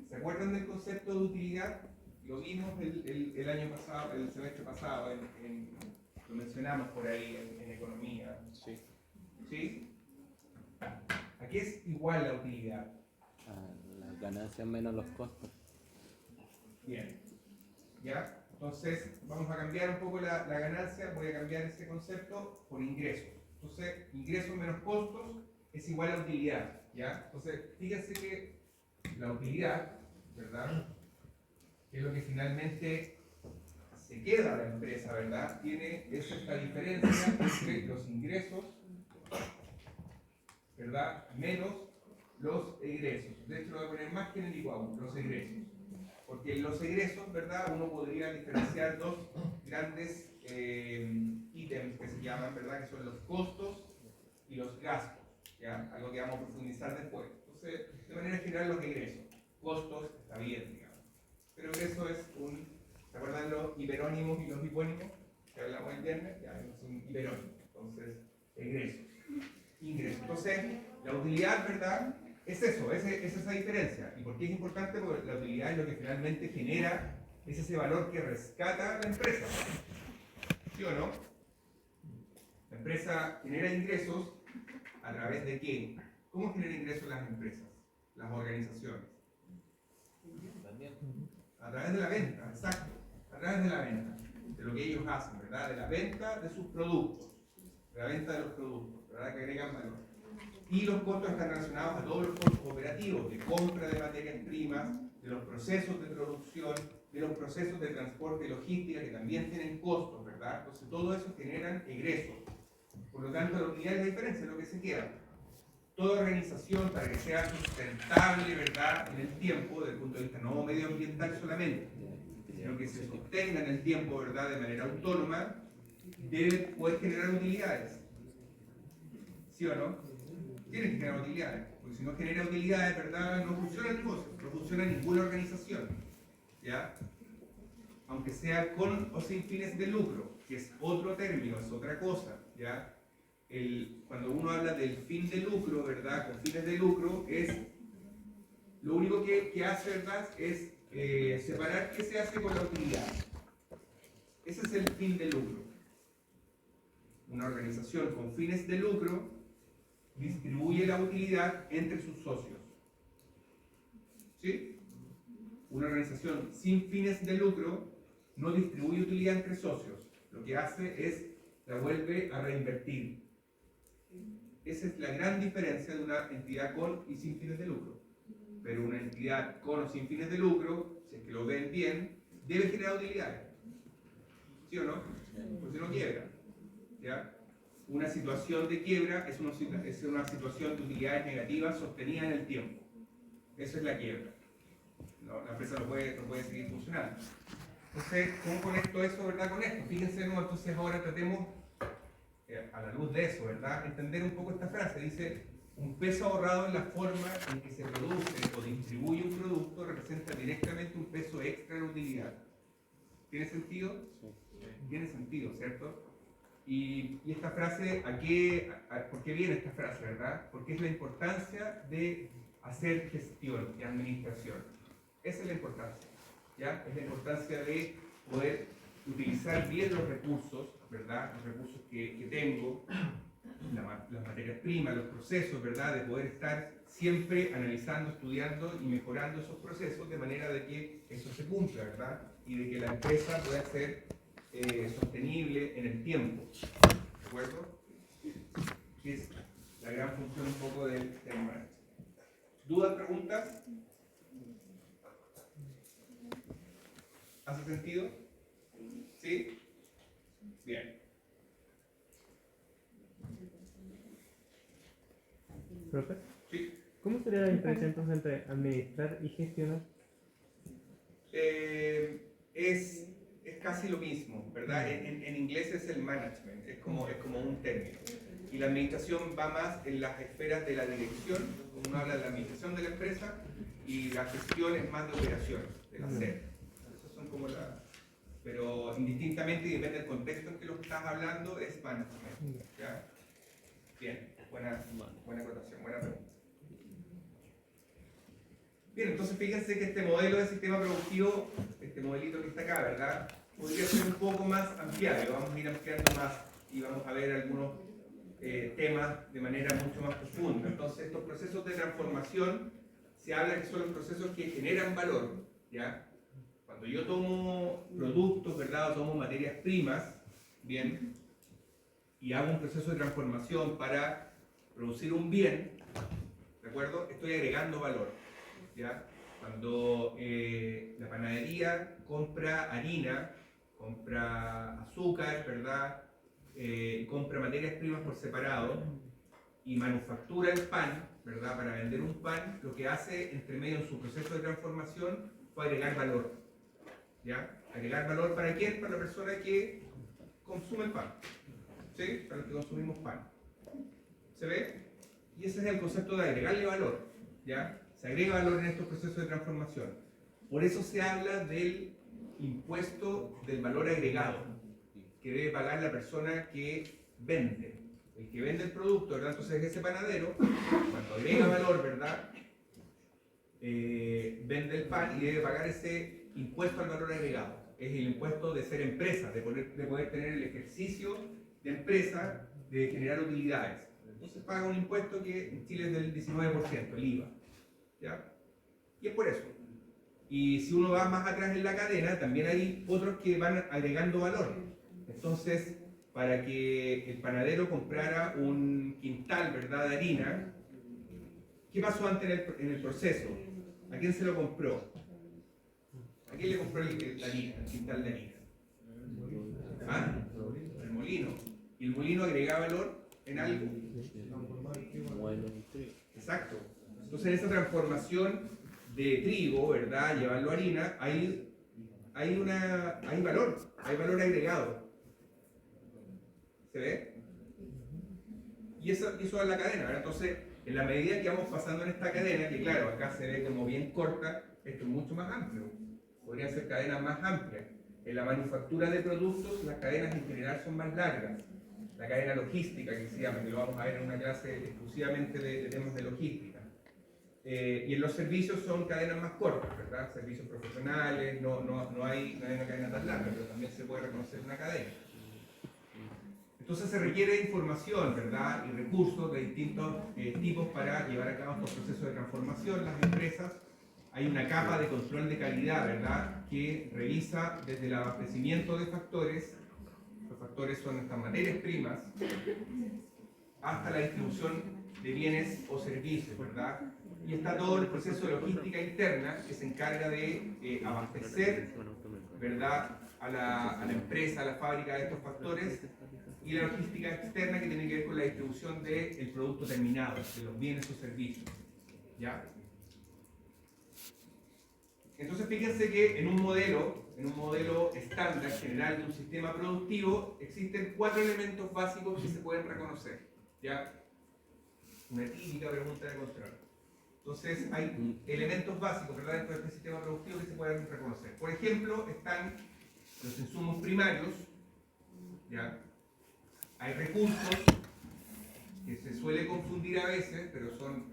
¿Se acuerdan del concepto de utilidad? Lo vimos el año pasado, el semestre pasado, lo mencionamos por ahí en economía. Sí. ¿Sí? ¿A qué es igual la utilidad? Las ganancias menos los costos. Bien. ¿Ya? Entonces, vamos a cambiar un poco la ganancia, voy a cambiar ese concepto por ingresos. Entonces, ingresos menos costos es igual a utilidad. ¿Ya? Entonces, fíjense que la utilidad, ¿verdad?, que es lo que finalmente se queda de la empresa, ¿verdad?, tiene esta diferencia entre los ingresos, ¿verdad?, menos los egresos. De hecho, lo voy a poner más genérico aún, los egresos. Porque en los egresos, ¿verdad?, uno podría diferenciar dos grandes ítems que se llaman, ¿verdad?, que son los costos y los gastos. ¿Ya? Algo que vamos a profundizar después. Entonces, de manera general, los egresos. Costos, está bien, digamos. Pero egreso es ¿se acuerdan los hiperónimos y los hipónimos? Que hablamos el viernes, ya es un hiperónimo. Entonces, egresos. Ingresos. Entonces, la utilidad, ¿verdad?, es eso, es esa diferencia. ¿Y por qué es importante? Porque la utilidad es lo que finalmente genera, es ese valor que rescata la empresa. ¿Sí o no? La empresa genera ingresos ¿a través de qué? ¿Cómo genera ingresos las empresas, las organizaciones? A través de la venta, exacto. A través de la venta, de lo que ellos hacen, ¿verdad? De la venta de sus productos, de la venta de los productos, ¿verdad?, que agregan valor. Y los costos están relacionados a todos los costos operativos, de compra de materias primas, de los procesos de producción, de los procesos de transporte y logística, que también tienen costos, ¿verdad? Entonces, todo eso generan egresos. Por lo tanto, la utilidad es la diferencia, es lo que se queda. Toda organización, para que sea sustentable, ¿verdad?, en el tiempo, desde el punto de vista no medioambiental solamente, sino que se sostenga en el tiempo, ¿verdad?, de manera autónoma, debe poder generar utilidades. ¿Sí o no? Tiene que generar utilidades, porque si no genera utilidades, ¿verdad?, no funciona el negocio, no funciona ninguna organización, ¿ya? Aunque sea con o sin fines de lucro, que es otro término, es otra cosa, ¿ya? Cuando uno habla del fin de lucro, ¿verdad?, con fines de lucro, es lo único que hace, ¿verdad?, es separar qué se hace con la utilidad. Ese es el fin de lucro. Una organización con fines de lucro distribuye la utilidad entre sus socios. ¿Sí? Una organización sin fines de lucro no distribuye utilidad entre socios. Lo que hace es la vuelve a reinvertir. Esa es la gran diferencia de una entidad con y sin fines de lucro. Pero una entidad con o sin fines de lucro, si es que lo ven bien, debe generar utilidades. ¿Sí o no? Porque si no quiebra. ¿Ya? Una situación de quiebra es una situación de utilidades negativas sostenida en el tiempo. Eso es la quiebra. No, la empresa no puede seguir funcionando. Entonces, ¿cómo conecto eso, verdad, con esto? Fíjense, ¿no? Entonces ahora tratemos, a la luz de eso, ¿verdad?, entender un poco esta frase. Dice, un peso ahorrado en la forma en que se produce o distribuye un producto representa directamente un peso extra de utilidad. ¿Tiene sentido? Sí. Tiene sentido, ¿cierto? Y esta frase, ¿por qué viene esta frase, verdad? Porque es la importancia de hacer gestión y administración. Esa es la importancia, ¿ya? Es la importancia de poder utilizar bien los recursos, ¿verdad? Los recursos que tengo, las materias primas, los procesos, ¿verdad? De poder estar siempre analizando, estudiando y mejorando esos procesos de manera de que eso se cumpla, ¿verdad? Y de que la empresa pueda ser sostenible en el tiempo, ¿de acuerdo? Que es la gran función un poco del management. ¿Dudas, preguntas? ¿Hace sentido? ¿Sí? Bien. ¿Profe? ¿Sí? ¿Cómo sería la diferencia entonces entre administrar y gestionar? Es casi lo mismo, ¿verdad? En inglés es el management, es como un término. Y la administración va más en las esferas de la dirección, como uno habla de la administración de la empresa, y la gestión es más de operaciones, del hacer. Esas son como pero indistintamente, y depende del contexto en que lo estás hablando, es management, ¿ya? Bien, buena acotación, buena pregunta. Bien, entonces fíjense que este modelo de sistema productivo, este modelito que está acá, ¿verdad? Podría ser un poco más ampliado, vamos a ir ampliando más y vamos a ver algunos temas de manera mucho más profunda. Entonces, estos procesos de transformación, se habla que son los procesos que generan valor, ¿ya? Cuando yo tomo productos, ¿verdad? O tomo materias primas, bien, y hago un proceso de transformación para producir un bien, ¿de acuerdo? Estoy agregando valor, ¿ya? Cuando la panadería compra harina, compra azúcar, ¿verdad? Compra materias primas por separado y manufactura el pan, ¿verdad? Para vender un pan, lo que hace entre medio en su proceso de transformación fue agregar valor, ¿ya? ¿Agregar valor para quién? Para la persona que consume el pan, ¿sí? Para los que consumimos pan. ¿Se ve? Y ese es el concepto de agregarle valor, ¿ya? Se agrega valor en estos procesos de transformación. Por eso se habla del impuesto del valor agregado, que debe pagar la persona que vende. El que vende el producto, ¿verdad? Entonces ese panadero, cuando agrega valor, ¿verdad? Vende el pan y debe pagar ese impuesto al valor agregado. Es el impuesto de ser empresa, de poder tener el ejercicio de empresa, de generar utilidades. Entonces paga un impuesto que en Chile es del 19%, el IVA, ¿ya? Y es por eso. Y si uno va más atrás en la cadena, también hay otros que van agregando valor. Entonces, para que el panadero comprara un quintal, ¿verdad?, de harina, ¿qué pasó antes en el proceso? ¿A quién se lo compró? ¿A quién le compró la harina, el quintal de harina? ¿Ah? El molino. ¿Y el molino agrega valor en algo? Exacto. Entonces, en esa transformación de trigo, ¿verdad?, llevarlo a harina, hay valor agregado. ¿Se ve? Y eso es la cadena, ¿verdad? Entonces, en la medida que vamos pasando en esta cadena, que claro, acá se ve como bien corta, esto es mucho más amplio. Podrían ser cadenas más amplias. En la manufactura de productos, las cadenas en general son más largas. La cadena logística, que se llama, que lo vamos a ver en una clase exclusivamente de temas de logística. Y en los servicios son cadenas más cortas, ¿verdad? Servicios profesionales, no hay una cadena tan larga, pero también se puede reconocer una cadena. Entonces se requiere información, ¿verdad? Y recursos de distintos tipos para llevar a cabo estos procesos de transformación. Las empresas, hay una capa de control de calidad, ¿verdad?, que revisa desde el abastecimiento de factores, los factores son estas materias primas, hasta la distribución de bienes o servicios, ¿verdad? Y está todo el proceso de logística interna que se encarga de abastecer, ¿verdad?, a la empresa, a la fábrica de estos factores, y la logística externa que tiene que ver con la distribución del producto terminado, de los bienes o servicios, ¿ya? Entonces fíjense que en un modelo estándar general de un sistema productivo existen 4 elementos básicos que se pueden reconocer, ¿ya? Una típica pregunta de control. Entonces hay elementos básicos, ¿verdad?, dentro de este sistema productivo que se pueden reconocer. Por ejemplo, están los insumos primarios, ¿ya? Hay recursos que se suele confundir a veces, pero son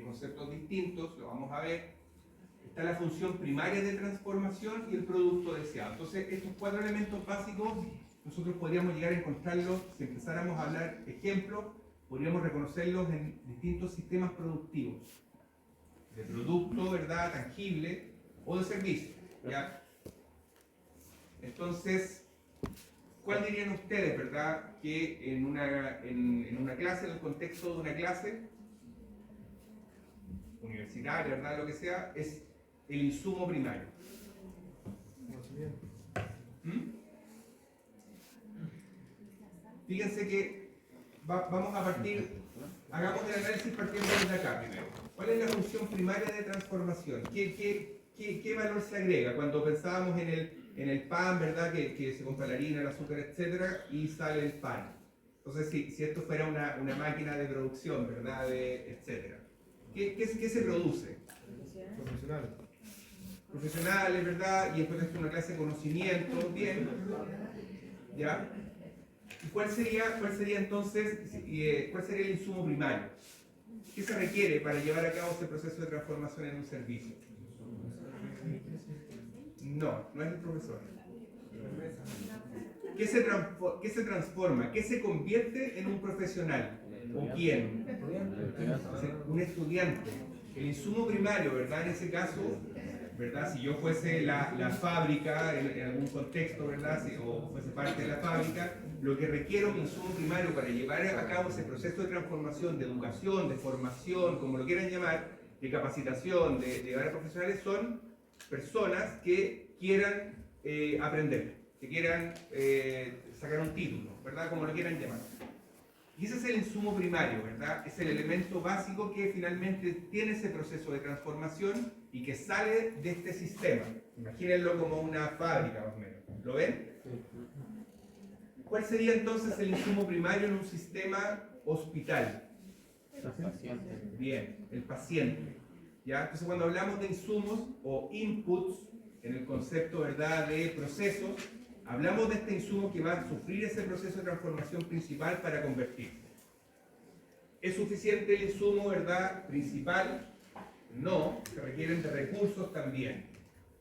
conceptos distintos, lo vamos a ver. Está la función primaria de transformación y el producto deseado. Entonces, estos 4 elementos básicos, nosotros podríamos llegar a encontrarlos, si empezáramos a hablar ejemplos, podríamos reconocerlos en distintos sistemas productivos, de producto, ¿verdad?, tangible, o de servicio, ¿ya? Entonces, ¿cuál dirían ustedes, verdad, que en una clase, en el contexto de una clase universitaria, verdad, lo que sea, es el insumo primario? Fíjense que vamos a partir, hagamos el análisis partiendo desde acá primero. ¿Cuál es la función primaria de transformación? ¿Qué valor se agrega? Cuando pensábamos en el pan, ¿verdad? Que se compra la harina, el azúcar, etcétera, y sale el pan. Entonces, si esto fuera una máquina de producción, ¿verdad? Etcétera. ¿Qué se produce? Profesionales, ¿verdad? Y después es una clase de conocimiento, bien. ¿Ya? ¿Y cuál sería entonces, cuál sería el insumo primario? ¿Qué se requiere para llevar a cabo ese proceso de transformación en un servicio? No, no es el profesor. ¿Qué se transforma? ¿Qué se convierte en un profesional? ¿O quién? Un estudiante. El insumo primario, ¿verdad? En ese caso, ¿verdad? Si yo fuese la fábrica en algún contexto, ¿verdad? O fuese parte de la fábrica, lo que requiero mi insumo primario para llevar a cabo ese proceso de transformación, de educación, de formación, como lo quieran llamar, de capacitación, de llevar a profesionales, son personas que quieran aprender, que quieran sacar un título, ¿verdad? Como lo quieran llamar. Y ese es el insumo primario, ¿verdad? Es el elemento básico que finalmente tiene ese proceso de transformación y que sale de este sistema. Imagínenlo como una fábrica, más o menos. ¿Lo ven? ¿Cuál sería entonces el insumo primario en un sistema hospital? Bien, el paciente. ¿Ya? Entonces, cuando hablamos de insumos o inputs, en el concepto, ¿verdad?, de procesos, hablamos de este insumo que va a sufrir ese proceso de transformación principal para convertirse. ¿Es suficiente el insumo, verdad, principal? No, se requieren de recursos también.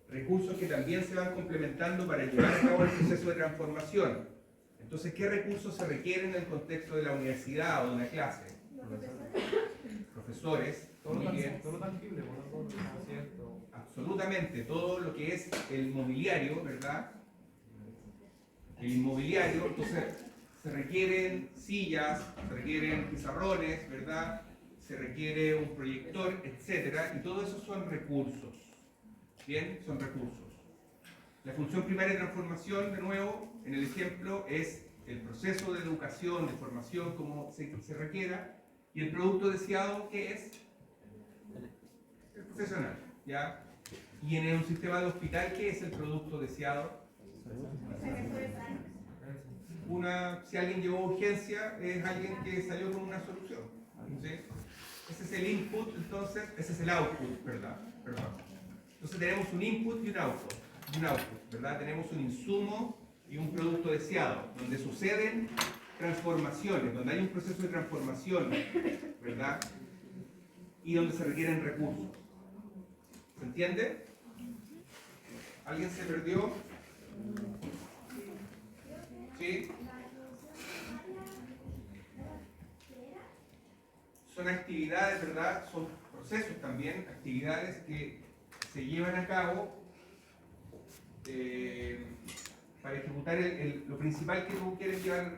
Recursos que también se van complementando para llevar a cabo el proceso de transformación. Entonces, ¿qué recursos se requieren en el contexto de la universidad o de una clase? Profesores, todo lo tangible, absolutamente, todo lo que es el mobiliario, ¿verdad? El inmobiliario, entonces se requieren sillas, se requieren pizarrones, ¿verdad? Se requiere un proyector, etcétera, y todo eso son recursos. ¿Bien? Son recursos. La función primaria de transformación, de nuevo, en el ejemplo, es el proceso de educación, de formación, como se requiera, y el producto deseado, ¿qué es? El profesional, ¿ya? Y en un sistema de hospital, ¿qué es el producto deseado? Si alguien llevó urgencia, es alguien que salió con una solución. ¿Sí? Ese es el input, entonces, ese es el output, ¿verdad? Perdón. Entonces tenemos un input y un output, ¿verdad? Tenemos un insumo y un producto deseado, donde suceden transformaciones, donde hay un proceso de transformación, ¿verdad? Y donde se requieren recursos. ¿Se entiende? ¿Alguien se perdió? ¿Sí? Son actividades, ¿verdad? Son procesos también, actividades que se llevan a cabo para ejecutar lo principal que tú quieres llevar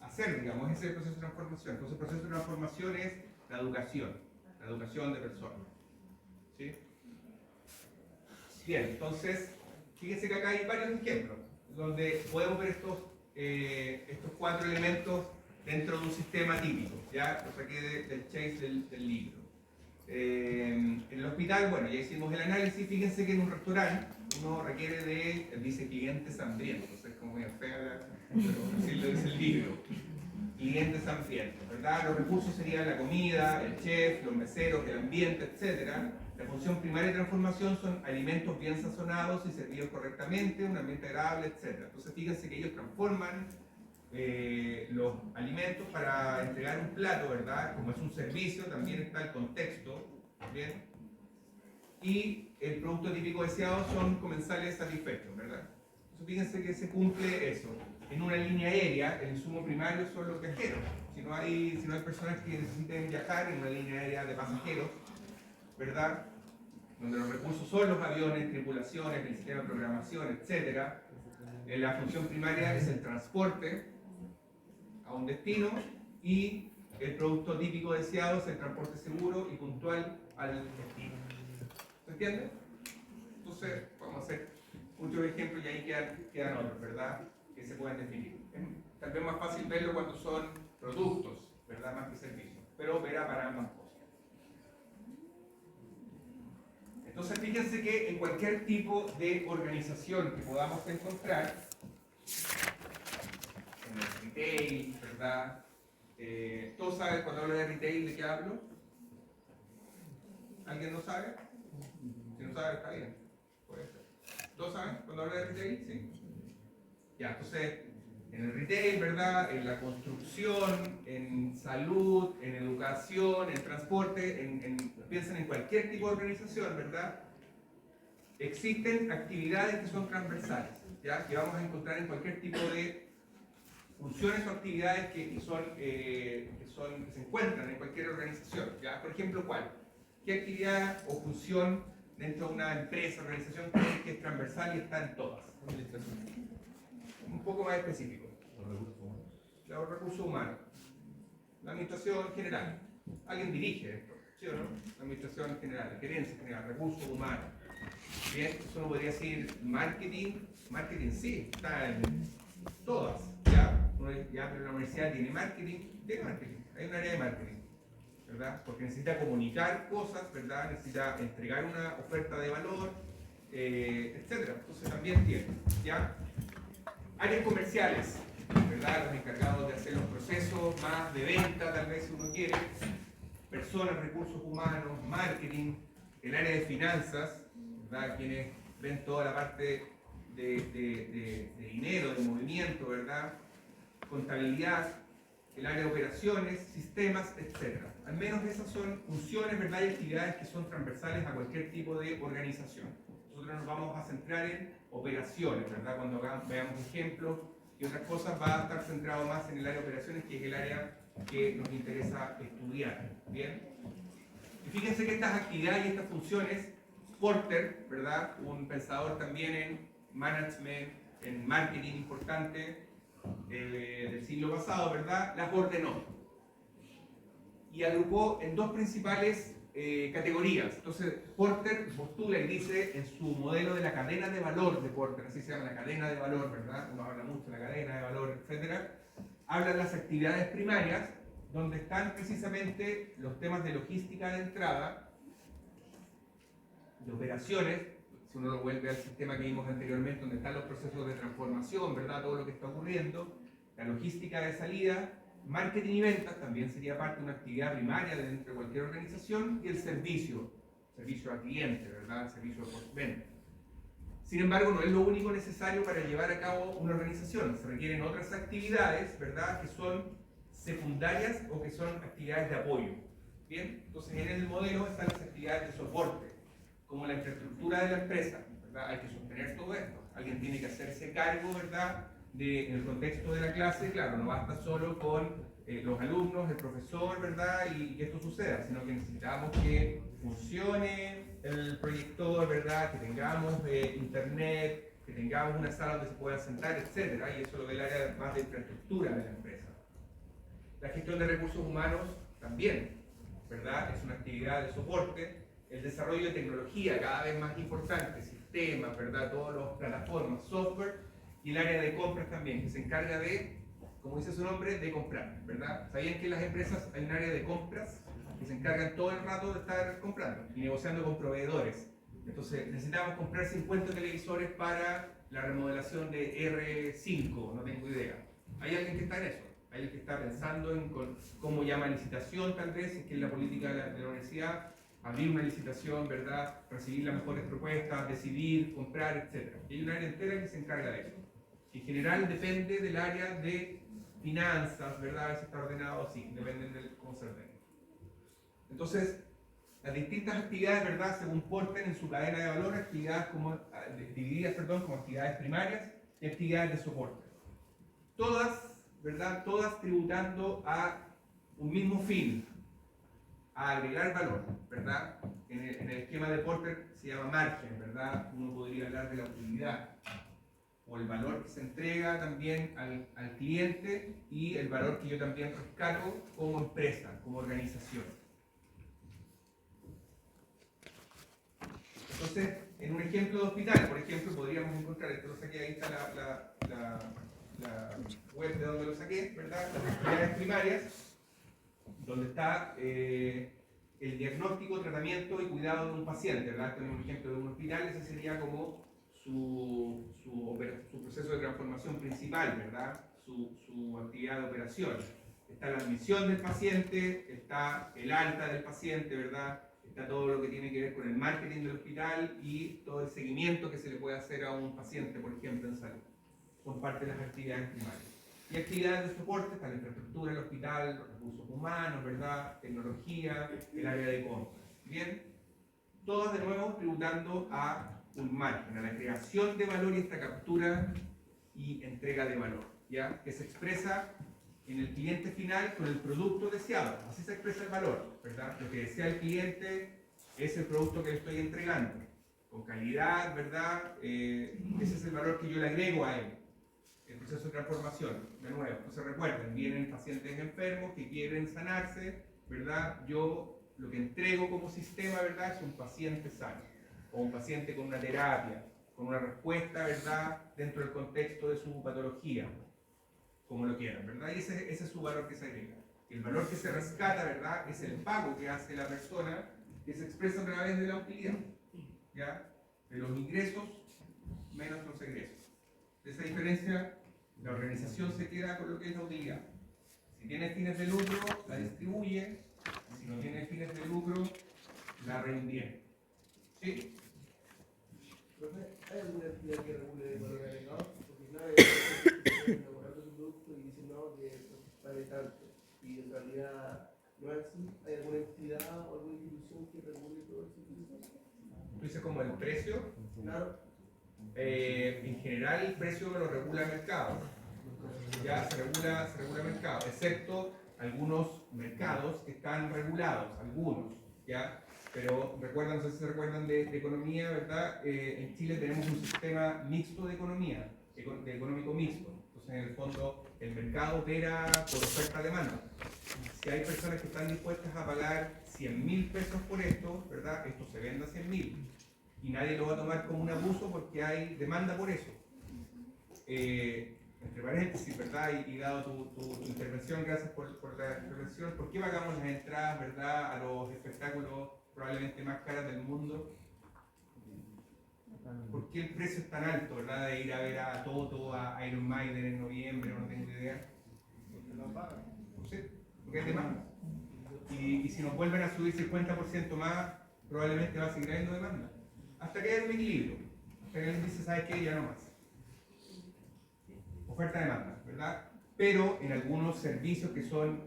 a hacer, digamos, ese es el proceso de transformación. Entonces, el proceso de transformación es la educación de personas. ¿Sí? Bien, entonces, fíjense que acá hay varios ejemplos, donde podemos ver estos 4 elementos dentro de un sistema típico, ¿ya? Lo saqué del chase del libro. En el hospital, bueno, ya hicimos el análisis, fíjense que en un restaurante uno requiere dice clientes hambrientos, es como muy fea, pero así lo dice el libro. Clientes hambrientos, ¿verdad? Los recursos serían la comida, el chef, los meseros, el ambiente, etc. La función primaria de transformación son alimentos bien sazonados y servidos correctamente, un ambiente agradable, etc. Entonces fíjense que ellos transforman los alimentos para entregar un plato, ¿verdad? Como es un servicio, también está el contexto, ¿bien? Y el producto típico deseado son comensales satisfechos, ¿verdad? Entonces fíjense que se cumple eso. En una línea aérea, el insumo primario son los viajeros. Si no hay personas que necesiten viajar en una línea aérea de pasajeros, ¿verdad? Donde los recursos son los aviones, tripulaciones, el sistema de programación, etc. La función primaria es el transporte a un destino y el producto típico deseado es el transporte seguro y puntual al destino. ¿Se entiende? Entonces, vamos a hacer muchos ejemplos y ahí quedan otros, ¿verdad? Que se pueden definir. Es tal vez más fácil verlo cuando son productos, ¿verdad? Más que servicios, pero verá para ambas cosas. Entonces, fíjense que en cualquier tipo de organización que podamos encontrar, en el retail, ¿verdad? ¿Todos saben cuando hablo de retail de qué hablo? ¿Alguien no sabe? Si no sabe, está bien. Puede ser. ¿Todos saben cuando hablo de retail? Sí. Ya, entonces, en el retail, ¿verdad? En la construcción, en salud, en educación, en transporte, piensen en cualquier tipo de organización, ¿verdad? Existen actividades que son transversales, ¿ya? Que vamos a encontrar en cualquier tipo de funciones o actividades que se encuentran en cualquier organización, ¿ya? Por ejemplo, ¿cuál? ¿Qué actividad o función dentro de una empresa, organización que es transversal y está en todas? Un poco más específico. Los recursos humanos. La administración general. Alguien dirige esto, ¿sí o no? La administración general, la gerencia general, recursos humanos. Bien, eso no podría decir marketing. Marketing sí, está en todas. Ya, pero la universidad tiene marketing. Hay un área de marketing, ¿verdad? Porque necesita comunicar cosas, ¿verdad? Necesita entregar una oferta de valor, etcétera. Entonces también tiene, ¿ya? Áreas comerciales, ¿verdad? Los encargados de hacer los procesos más de venta, tal vez si uno quiere. Personas, recursos humanos, marketing, el área de finanzas, ¿verdad? Quienes ven toda la parte de dinero, de movimiento, ¿verdad? Contabilidad, el área de operaciones, sistemas, etc. Al menos esas son funciones, ¿verdad? Y actividades que son transversales a cualquier tipo de organización. Nosotros nos vamos a centrar en operaciones, ¿verdad? Cuando veamos ejemplos y otras cosas, va a estar centrado más en el área de operaciones, que es el área que nos interesa estudiar, ¿bien? Y fíjense que estas actividades y estas funciones, Porter, ¿verdad? Un pensador también en management, en marketing importante, del siglo pasado, ¿verdad? Las ordenó y agrupó en dos principales categorías. Entonces, Porter postula y dice en su modelo de la cadena de valor de Porter, así se llama la cadena de valor, ¿verdad? Uno habla mucho de la cadena de valor, etc. Habla de las actividades primarias, donde están precisamente los temas de logística de entrada, de operaciones. Si uno lo vuelve al sistema que vimos anteriormente, donde están los procesos de transformación, ¿verdad? Todo lo que está ocurriendo, la logística de salida, marketing y ventas también sería parte de una actividad primaria dentro de cualquier organización, y el servicio al cliente, ¿verdad? Servicio de postventa. Sin embargo, no es lo único necesario para llevar a cabo una organización. Se requieren otras actividades, ¿verdad? Que son secundarias o que son actividades de apoyo. Bien, entonces en el modelo están las actividades de soporte, como la infraestructura de la empresa, ¿verdad? Hay que sostener todo esto. Alguien tiene que hacerse cargo, ¿verdad? En el contexto de la clase, claro, no basta solo con los alumnos, el profesor, ¿verdad? Y que esto suceda, sino que necesitamos que funcione el proyector, ¿verdad? Que tengamos internet, que tengamos una sala donde se pueda sentar, etcétera. Y eso lo ve el área más de infraestructura de la empresa. La gestión de recursos humanos también, ¿verdad? Es una actividad de soporte. El desarrollo de tecnología cada vez más importante, sistemas, ¿verdad? Todas las plataformas, software. Y el área de compras también, que se encarga de, como dice su nombre, de comprar, ¿verdad? ¿Sabían que en las empresas hay un área de compras que se encargan todo el rato de estar comprando y negociando con proveedores? Entonces, necesitamos comprar 50 televisores para la remodelación de R5, no tengo idea. ¿Hay alguien que está en eso? ¿Hay alguien que está pensando en cómo llama licitación, tal vez, que es la política de la universidad? Abrir una licitación, ¿verdad? Recibir las mejores propuestas, decidir, comprar, etc. Y hay un área entera que se encarga de eso. En general depende del área de finanzas, ¿verdad? A veces está ordenado así, depende de cómo se ordene. Entonces, las distintas actividades, ¿verdad? Según Porter en su cadena de valor, actividades divididas, como actividades primarias y actividades de soporte. Todas, ¿verdad? Todas tributando a un mismo fin, a agregar valor, ¿verdad? En el esquema de Porter se llama margen, ¿verdad? Uno podría hablar de la utilidad, o el valor que se entrega también al cliente, y el valor que yo también rescato como empresa, como organización. Entonces, en un ejemplo de hospital, por ejemplo, podríamos encontrar, esto lo saqué, ahí está la web de donde lo saqué, ¿verdad? Las actividades primarias, donde está el diagnóstico, tratamiento y cuidado de un paciente, ¿verdad? Tenemos un ejemplo de un hospital, ese sería como su proceso de transformación principal, ¿verdad? Su actividad de operación. Está la admisión del paciente, está el alta del paciente, ¿verdad? Está todo lo que tiene que ver con el marketing del hospital y todo el seguimiento que se le puede hacer a un paciente, por ejemplo, en salud. Son parte de las actividades primarias. Y actividades de soporte, está la infraestructura, el hospital, los recursos humanos, ¿verdad? Tecnología, el área de compras. Bien, todas de nuevo tributando a un margen, a la creación de valor y esta captura y entrega de valor, ¿ya? Que se expresa en el cliente final con el producto deseado. Así se expresa el valor, ¿verdad? Lo que desea el cliente es el producto que le estoy entregando, con calidad, ¿verdad? Ese es el valor que yo le agrego a él. El proceso de transformación, de nuevo, entonces recuerden, vienen pacientes enfermos que quieren sanarse, ¿verdad? Yo lo que entrego como sistema, ¿verdad? Es un paciente sano, o un paciente con una terapia, con una respuesta, ¿verdad? Dentro del contexto de su patología, como lo quieran, ¿verdad? Y ese es su valor que se agrega. El valor que se rescata, ¿verdad? Es el pago que hace la persona, que se expresa a través de la utilidad, ¿ya? De los ingresos menos los egresos. De esa diferencia, la organización se queda con lo que es la utilidad. Si tiene fines de lucro, la distribuye. Si no tiene fines de lucro, la reinvierte. ¿Sí? ¿Hay alguna entidad que regule el valor agregado? Porque claro, hay elaborando su producto y dicen no, que esto vale tanto. Y en realidad no es así. ¿Hay alguna entidad o alguna institución que regule todo ese proceso? Tú dices como el precio. Claro. En general el precio lo regula el mercado. Ya se regula el mercado, excepto algunos mercados que están regulados, algunos, ¿ya? Pero recuerdan, no sé si se recuerdan de economía, ¿verdad? En Chile tenemos un sistema mixto de economía, de económico mixto. Entonces, en el fondo, el mercado opera por oferta-demanda. Si hay personas que están dispuestas a pagar 100.000 pesos por esto, ¿verdad? Esto se vende a 100.000. Y nadie lo va a tomar como un abuso porque hay demanda por eso. Entre paréntesis, ¿verdad? Y dado tu intervención, gracias por la intervención, ¿por qué pagamos las entradas, ¿verdad? A los espectáculos probablemente más caros del mundo? ¿Por qué el precio es tan alto, ¿verdad? De ir a ver a Toto, a Iron Maiden en noviembre, no tengo idea. Porque no pagan. No sé, porque hay demanda. Y si nos vuelven a subir 50% más, probablemente va a seguir habiendo demanda. Hasta que haya un equilibrio. Hasta que alguien dice, ¿sabes qué? Ya no más. Oferta-demanda, ¿verdad? Pero en algunos servicios que son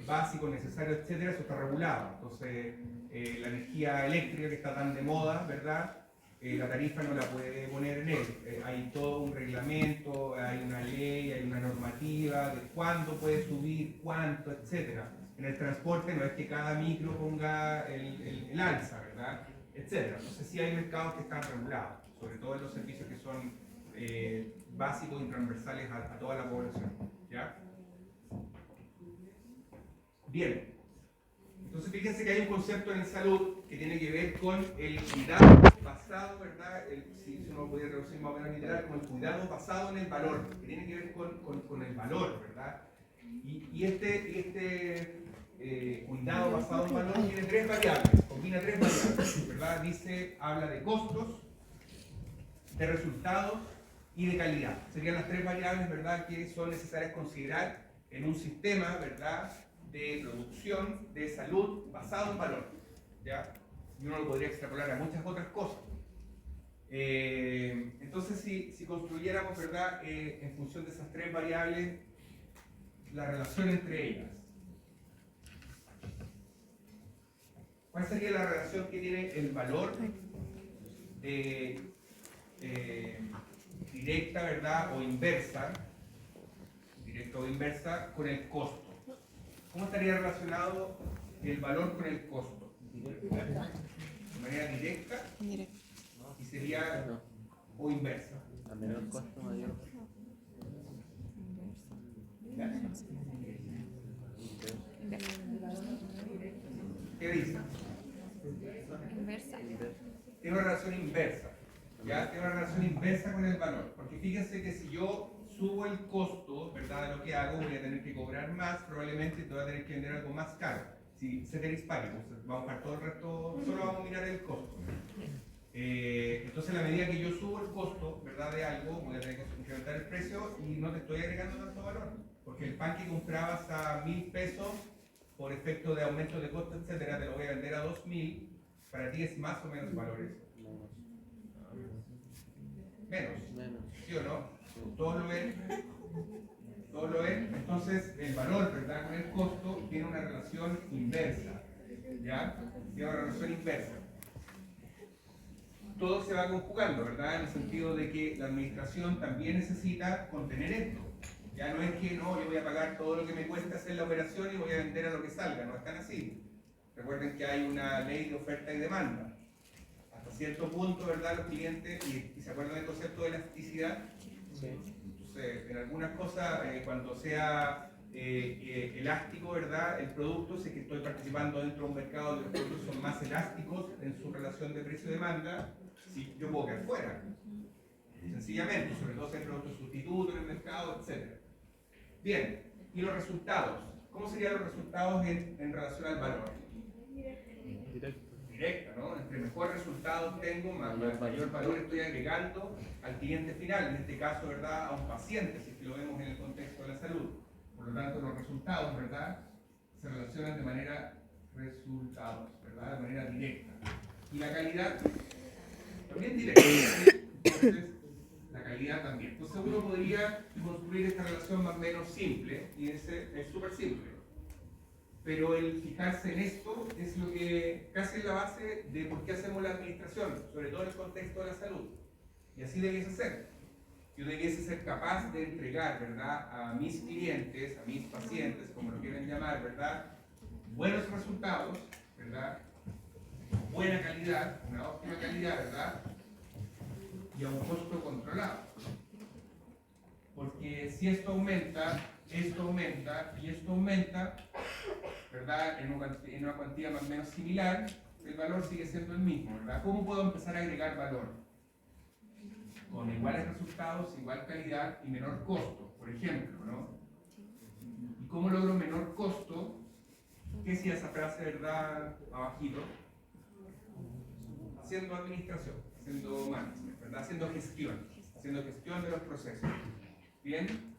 básicos, necesarios, etcétera, eso está regulado. Entonces, la energía eléctrica que está tan de moda, ¿verdad? La tarifa no la puede poner en él. Hay todo un reglamento, hay una ley, hay una normativa de cuándo puede subir, cuánto, etcétera. En el transporte no es que cada micro ponga el alza, ¿verdad? Etcétera. Entonces, sí hay mercados que están regulados, sobre todo en los servicios que son básicos y transversales a toda la población, ¿ya? Bien, entonces fíjense que hay un concepto en salud que tiene que ver con el cuidado basado, ¿verdad? Si uno lo pudiera traducir más o menos literal, como el cuidado basado en el valor, que tiene que ver con el valor, ¿verdad? Y este cuidado basado en valor tiene tres variables, combina tres variables, ¿verdad? Habla de costos, de resultados y de calidad. Serían las tres variables, ¿verdad?, que son necesarias considerar en un sistema, ¿verdad?, de producción de salud basado en valor, ¿ya? Y uno lo podría extrapolar a muchas otras cosas. Entonces, si construyéramos, ¿verdad?, en función de esas tres variables, la relación entre ellas. ¿Cuál sería la relación que tiene el valor directa, ¿verdad? O inversa, directa o inversa, con el costo? ¿Cómo estaría relacionado el valor con el costo? De manera directa y sería o inversa. A menor costo, mayor. ¿Qué dice? Inversa. Tiene una relación inversa. ¿Ya? Tiene una relación inversa con el valor. Porque fíjense que si yo subo el costo, ¿verdad?, de lo que hago, voy a tener que cobrar más, probablemente te voy a tener que vender algo más caro. Si ceteris paribus, vamos a buscar todo el resto, solo vamos a mirar el costo. Entonces, a la medida que yo subo el costo, ¿verdad?, de algo, voy a tener que incrementar el precio y no te estoy agregando tanto valor. Porque el pan que comprabas a 1.000 pesos, por efecto de aumento de costo, etcétera, te lo voy a vender a 2.000, para ti es más o menos valor eso. Menos. ¿Sí o no? ¿Todos lo ven? ¿Todos lo ven? Entonces, el valor, ¿verdad?, con el costo tiene una relación inversa, ¿ya? Tiene una relación inversa. Todo se va conjugando, ¿verdad?, en el sentido de que la administración también necesita contener esto. Ya no es que no, yo voy a pagar todo lo que me cuesta hacer la operación y voy a vender a lo que salga, no es tan así. Recuerden que hay una ley de oferta y demanda. Hasta cierto punto, ¿verdad?, los clientes, y se acuerdan del concepto de elasticidad. Sí. Entonces, en algunas cosas, cuando sea elástico, ¿verdad?, el producto, sé que estoy participando dentro de un mercado donde los productos son más elásticos en su relación de precio-demanda, si yo puedo quedar fuera. Sencillamente, sobre todo si hay productos sustitutos en el mercado, etc. Bien, y los resultados. ¿Cómo serían los resultados en relación al valor? Directa, ¿no? Entre mejores resultados tengo, mayor valor estoy agregando al cliente final, en este caso, ¿verdad?, a un paciente, si es que lo vemos en el contexto de la salud. Por lo tanto, los resultados, ¿verdad?, se relacionan de manera ¿verdad?, de manera directa. Y la calidad, también directa. Entonces, la calidad también. Entonces, uno podría construir esta relación más o menos simple, y es súper simple. Pero el fijarse en esto es lo que casi es la base de por qué hacemos la administración, sobre todo en el contexto de la salud. Y así debiese ser. Yo debiese ser capaz de entregar, ¿verdad?, a mis clientes, a mis pacientes, como lo quieran llamar, ¿verdad?, buenos resultados, ¿verdad?, buena calidad, una óptima calidad, ¿verdad?, y a un costo controlado. Porque si esto aumenta y esto aumenta, ¿verdad?, en una cuantía más o menos similar, el valor sigue siendo el mismo, ¿verdad? ¿Cómo puedo empezar a agregar valor? Con iguales resultados, igual calidad y menor costo, por ejemplo, ¿no? ¿Y cómo logro menor costo? ¿Qué decía esa frase, verdad, abajito? Haciendo administración, haciendo management, ¿verdad? Haciendo gestión de los procesos. ¿Bien?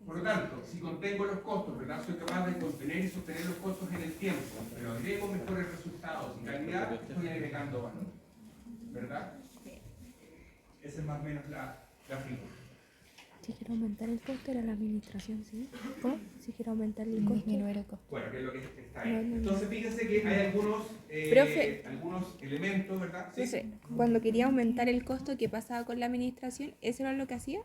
Por lo tanto, si contengo los costos, ¿verdad?, soy capaz de contener y sostener los costos en el tiempo, pero agrego mejores resultados y calidad, estoy agregando valor, ¿verdad? Esa es más o menos la figura. Si quiero aumentar el costo era la administración, ¿sí? ¿Cómo? Si quiero aumentar el costo. Disminuir el costo. Bueno, que es lo que está ahí. Entonces, fíjense que hay algunos elementos, ¿verdad? ¿Sí? Entonces, cuando quería aumentar el costo, ¿qué pasaba con la administración? ¿Eso era lo que hacía?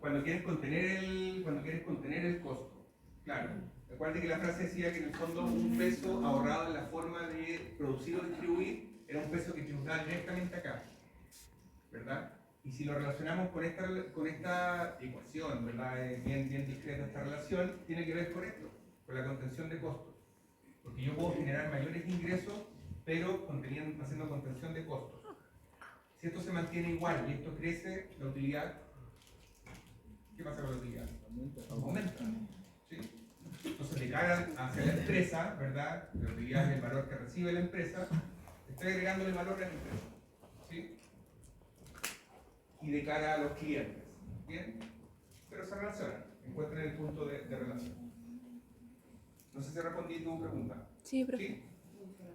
Cuando quieres contener el costo. Claro. Recuerden que la frase decía que en el fondo un peso ahorrado en la forma de producir o distribuir era un peso que tributaba directamente acá, ¿verdad? Y si lo relacionamos con esta ecuación, ¿verdad? Es bien discreta esta relación, tiene que ver con esto, con la contención de costos. Porque yo puedo generar mayores ingresos, pero haciendo contención de costos. Si esto se mantiene igual y esto crece, la utilidad, ¿qué pasa con la utilidad? Aumenta. ¿Sí? Entonces, de cara hacia la empresa, ¿verdad? La utilidad es el valor que recibe la empresa, estoy agregándole valor a la empresa. ¿Sí? Y de cara a los clientes. ¿Bien? Pero se relacionan, encuentren el punto de relación. No sé si respondí tu pregunta. Sí, profe. ¿Sí?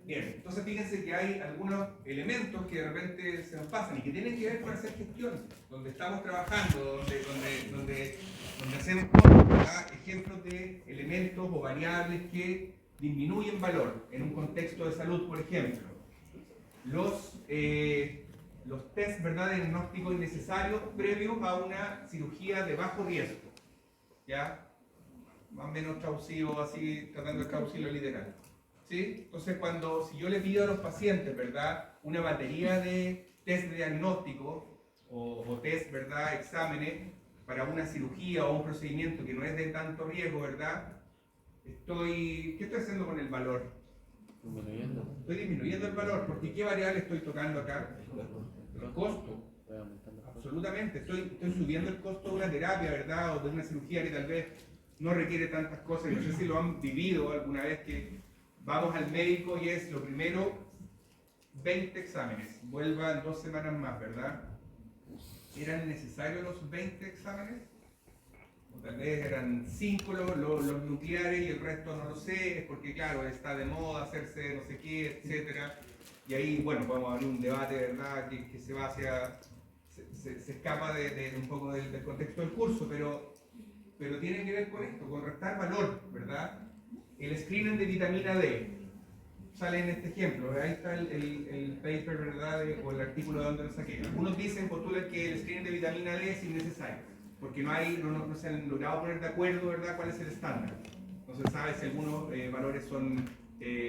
Bien, entonces fíjense que hay algunos elementos que de repente se nos pasan y que tienen que ver con hacer gestión, donde estamos trabajando, donde hacemos cosas, ¿verdad?, ejemplos de elementos o variables que disminuyen valor en un contexto de salud, por ejemplo. Los test, ¿verdad?, de diagnóstico innecesarios previos a una cirugía de bajo riesgo. ¿Ya? Más o menos traducido así, tratando de traducirlo literal. ¿Sí? Entonces, si yo le pido a los pacientes, ¿verdad?, una batería de test de diagnóstico o test, ¿verdad?, exámenes para una cirugía o un procedimiento que no es de tanto riesgo, ¿verdad?, ¿qué estoy haciendo con el valor? Disminuyendo. Estoy disminuyendo el valor, porque ¿qué variable estoy tocando acá? El costo. Absolutamente, estoy subiendo el costo de una terapia, ¿verdad?, o de una cirugía que tal vez no requiere tantas cosas. No sé si lo han vivido alguna vez, que vamos al médico y es lo primero 20 exámenes, vuelva en 2 semanas más, ¿verdad? ¿Eran necesarios los 20 exámenes? O tal vez eran 5 los nucleares y el resto no lo sé, es porque claro, está de moda hacerse no sé qué, etcétera. Y ahí, bueno, podemos abrir un debate, ¿verdad?, que se va hacia, se escapa de un poco del contexto del curso, pero pero tiene que ver con esto, con restar valor, ¿verdad? El screening de vitamina D sale en este ejemplo, ahí está el paper, ¿verdad? O el artículo de donde lo saqué. Algunos dicen, postulan que el screening de vitamina D es innecesario, porque no se han logrado poner de acuerdo, ¿verdad?, cuál es el estándar. No se sabe si algunos valores son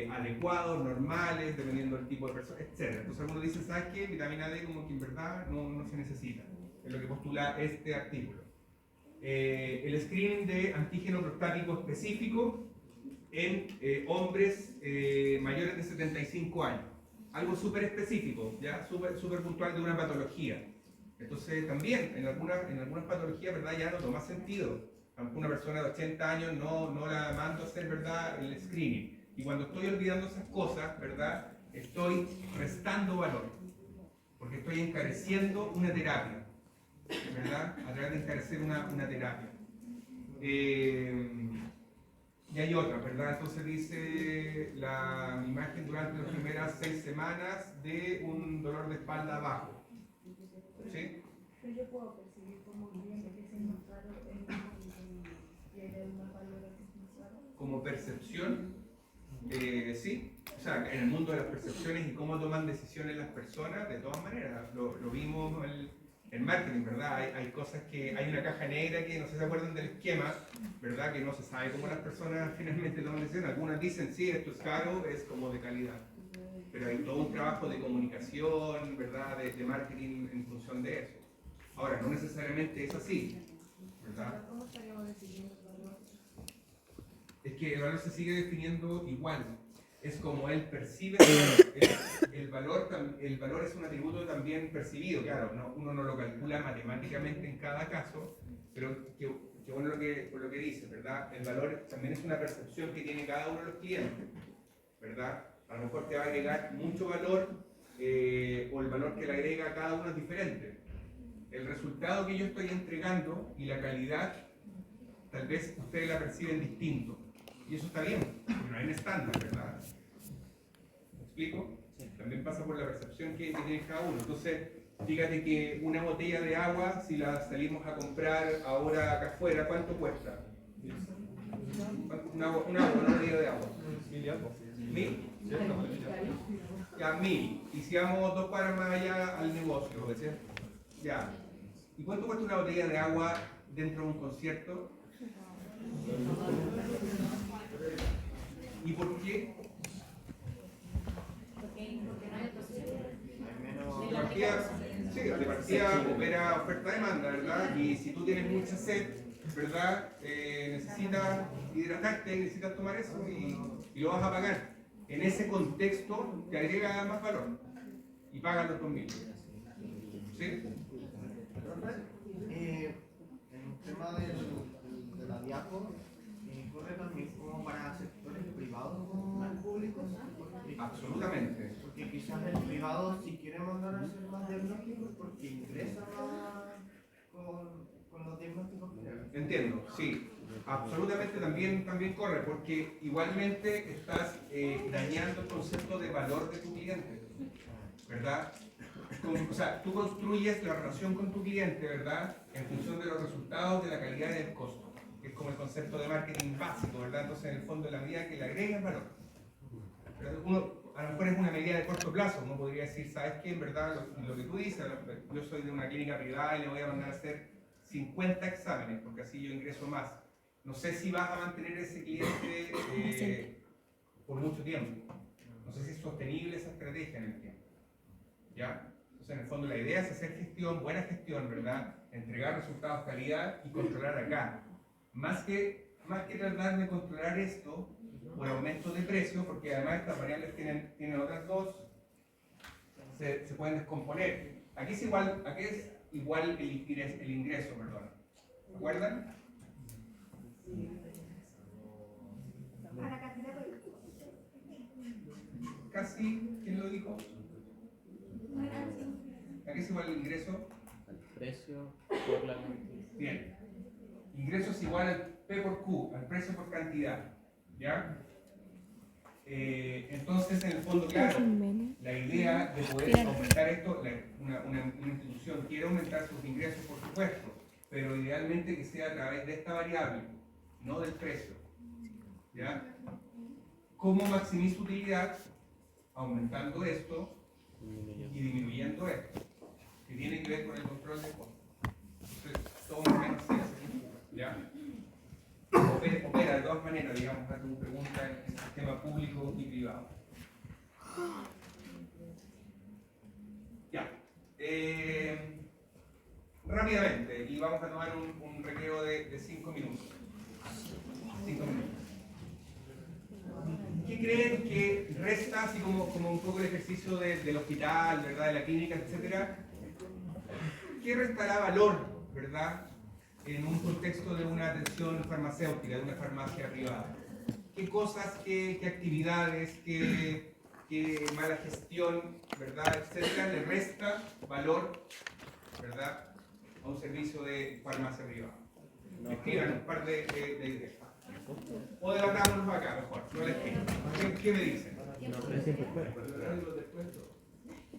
adecuados, normales, dependiendo del tipo de persona, etc. Entonces algunos dicen, ¿sabes qué? Vitamina D como que en verdad no se necesita. Es lo que postula este artículo. El screening de antígeno prostático específico en hombres mayores de 75 años. Algo súper específico, ya súper puntual de una patología. Entonces también en algunas patologías, ¿verdad?, ya no toma sentido. Una persona de 80 años no la mando a hacer, ¿verdad?, el screening. Y cuando estoy olvidando esas cosas, ¿verdad?, estoy restando valor. Porque estoy encareciendo una terapia, ¿verdad?, a través de encarecer una terapia. Y hay otra, ¿verdad? Entonces dice la imagen durante las primeras 6 semanas de un dolor de espalda bajo. ¿Sí? Pero yo puedo percibir como cliente que se encontraron en una palabra que Como percepción, sí. O sea, en el mundo de las percepciones y cómo toman decisiones las personas, de todas maneras, lo vimos en marketing, ¿verdad? Hay cosas que, hay una caja negra que no sé si se acuerdan del esquema, ¿verdad? Que no se sabe cómo las personas finalmente toman decisiones. Algunas dicen, sí, esto es caro, es como de calidad. Pero hay todo un trabajo de comunicación, ¿verdad? De marketing en función de eso. Ahora, no necesariamente es así, ¿verdad? ¿Cómo estaríamos decidiendo el valor? Es que el valor se sigue definiendo igual. Es como él percibe el valor. El valor es un atributo también percibido, claro, uno no lo calcula matemáticamente en cada caso, pero que bueno por lo que dice, ¿verdad? El valor también es una percepción que tiene cada uno de los clientes, ¿verdad? A lo mejor te va a agregar mucho valor o el valor que le agrega a cada uno es diferente. El resultado que yo estoy entregando y la calidad, tal vez ustedes la perciben distinto. Y eso está bien, porque no hay un estándar, ¿verdad? ¿Me explico? También pasa por la percepción que tiene cada uno. Entonces, fíjate que una botella de agua, si la salimos a comprar ahora acá afuera, ¿cuánto cuesta? Una botella de agua. 1.000. Ya, 1.000. Y si vamos 2 cuadras más allá al negocio, ya. ¿Y cuánto cuesta una botella de agua dentro de un concierto? ¿Y por qué? Porque no hay otro De partida opera oferta-demanda, ¿verdad? Y si tú tienes mucha sed, ¿verdad? Necesitas hidratarte, necesitas tomar eso y lo vas a pagar. En ese contexto te agrega más valor y pagas los 2.000. ¿Sí? En el tema de la diapo, corre también como para sectores privados como públicos. Absolutamente. Porque quizás el privado, si quiere mandar a hacer más diagnósticos, porque ingresa más con los diagnósticos que Entiendo, sí. Absolutamente también corre, porque igualmente estás dañando el concepto de valor de tu cliente, ¿verdad? O sea, tú construyes la relación con tu cliente, ¿verdad? En función de los resultados, de la calidad y del costo, que es como el concepto de marketing básico, ¿verdad? Entonces, en el fondo, la medida que le agregas valor. Pero a lo mejor es una medida de corto plazo, uno podría decir, ¿sabes qué? En verdad, lo que tú dices, yo soy de una clínica privada y le voy a mandar a hacer 50 exámenes, porque así yo ingreso más. No sé si vas a mantener ese cliente por mucho tiempo. No sé si es sostenible esa estrategia en el tiempo. ¿Ya? Entonces, en el fondo, la idea es hacer gestión, buena gestión, ¿verdad? Entregar resultados, calidad y controlar acá. Más que tratar de controlar esto por aumento de precio, porque además estas variables tienen otras dos, se pueden descomponer. Aquí es igual el ingreso, perdón. ¿Se acuerdan? Casi, ¿quién lo dijo? Aquí es igual el ingreso. Al precio por la cantidad. Bien. Ingreso es igual al P por Q, al precio por cantidad. ¿Ya? Entonces, en el fondo, claro, la idea de poder aumentar esto, una institución quiere aumentar sus ingresos, por supuesto, pero idealmente que sea a través de esta variable, no del precio. ¿Ya? ¿Cómo maximizo utilidad? Aumentando esto y disminuyendo esto, que tiene que ver con el control de costos. Entonces, todo más o menos se hace, ¿ya? Opera de todas maneras, digamos, a tu pregunta en el sistema público y privado. Ya. Rápidamente, y vamos a tomar un recreo de 5 minutos. 5 minutos. ¿Qué creen que resta, así como un poco el ejercicio del hospital, ¿verdad? De la clínica, etcétera? ¿Qué restará valor, ¿verdad? En un contexto de una atención farmacéutica, de una farmacia privada? ¿Qué cosas, qué actividades, qué mala gestión, ¿verdad? Etcétera, le resta valor, ¿verdad? A un servicio de farmacia privada. Escriban un par de ideas. O debatámonos acá, mejor, no les escribo. ¿Qué me dicen?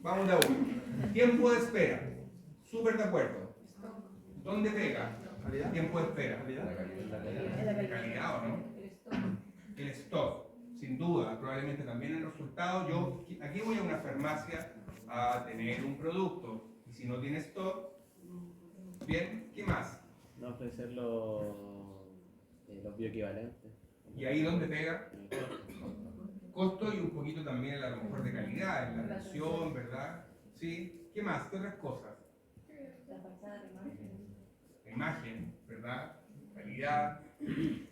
Vamos de a uno. Tiempo de espera. Súper de acuerdo. ¿Dónde pega? Tiempo de espera. Calidad, ¿o no? El stock. Sin duda, probablemente también el resultado. Yo aquí voy a una farmacia a tener un producto. Y si no tiene stock, bien, ¿qué más? No ofrecer los bioequivalentes. ¿Y ahí dónde pega? Costo y un poquito también a lo mejor de calidad, en la atención, ¿verdad? ¿Sí? ¿Qué más? ¿Qué otras cosas? La falsada de imagen. Imagen, ¿verdad? Calidad,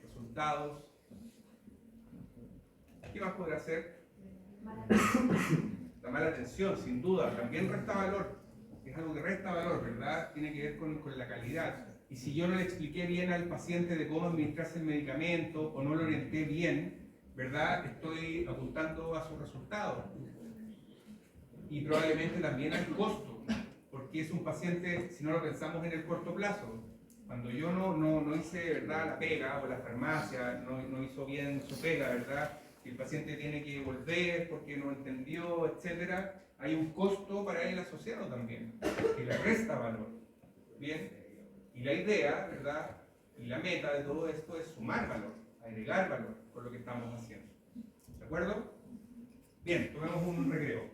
resultados. ¿Qué más podrá hacer? La mala atención, sin duda, también resta valor. Es algo que resta valor, ¿verdad? Tiene que ver con la calidad. Y si yo no le expliqué bien al paciente de cómo administrarse el medicamento o no lo orienté bien, ¿verdad? Estoy apuntando a sus resultados. Y probablemente también al costo, porque es un paciente, si no lo pensamos en el corto plazo, cuando yo no hice, ¿verdad?, la pega, o la farmacia no hizo bien su pega, ¿verdad?, y el paciente tiene que volver porque no entendió, etcétera, hay un costo para él asociado también, que le resta valor. Bien. Y la idea, ¿verdad? Y la meta de todo esto es sumar valor, agregar valor con lo que estamos haciendo. ¿De acuerdo? Bien, tomemos un recreo.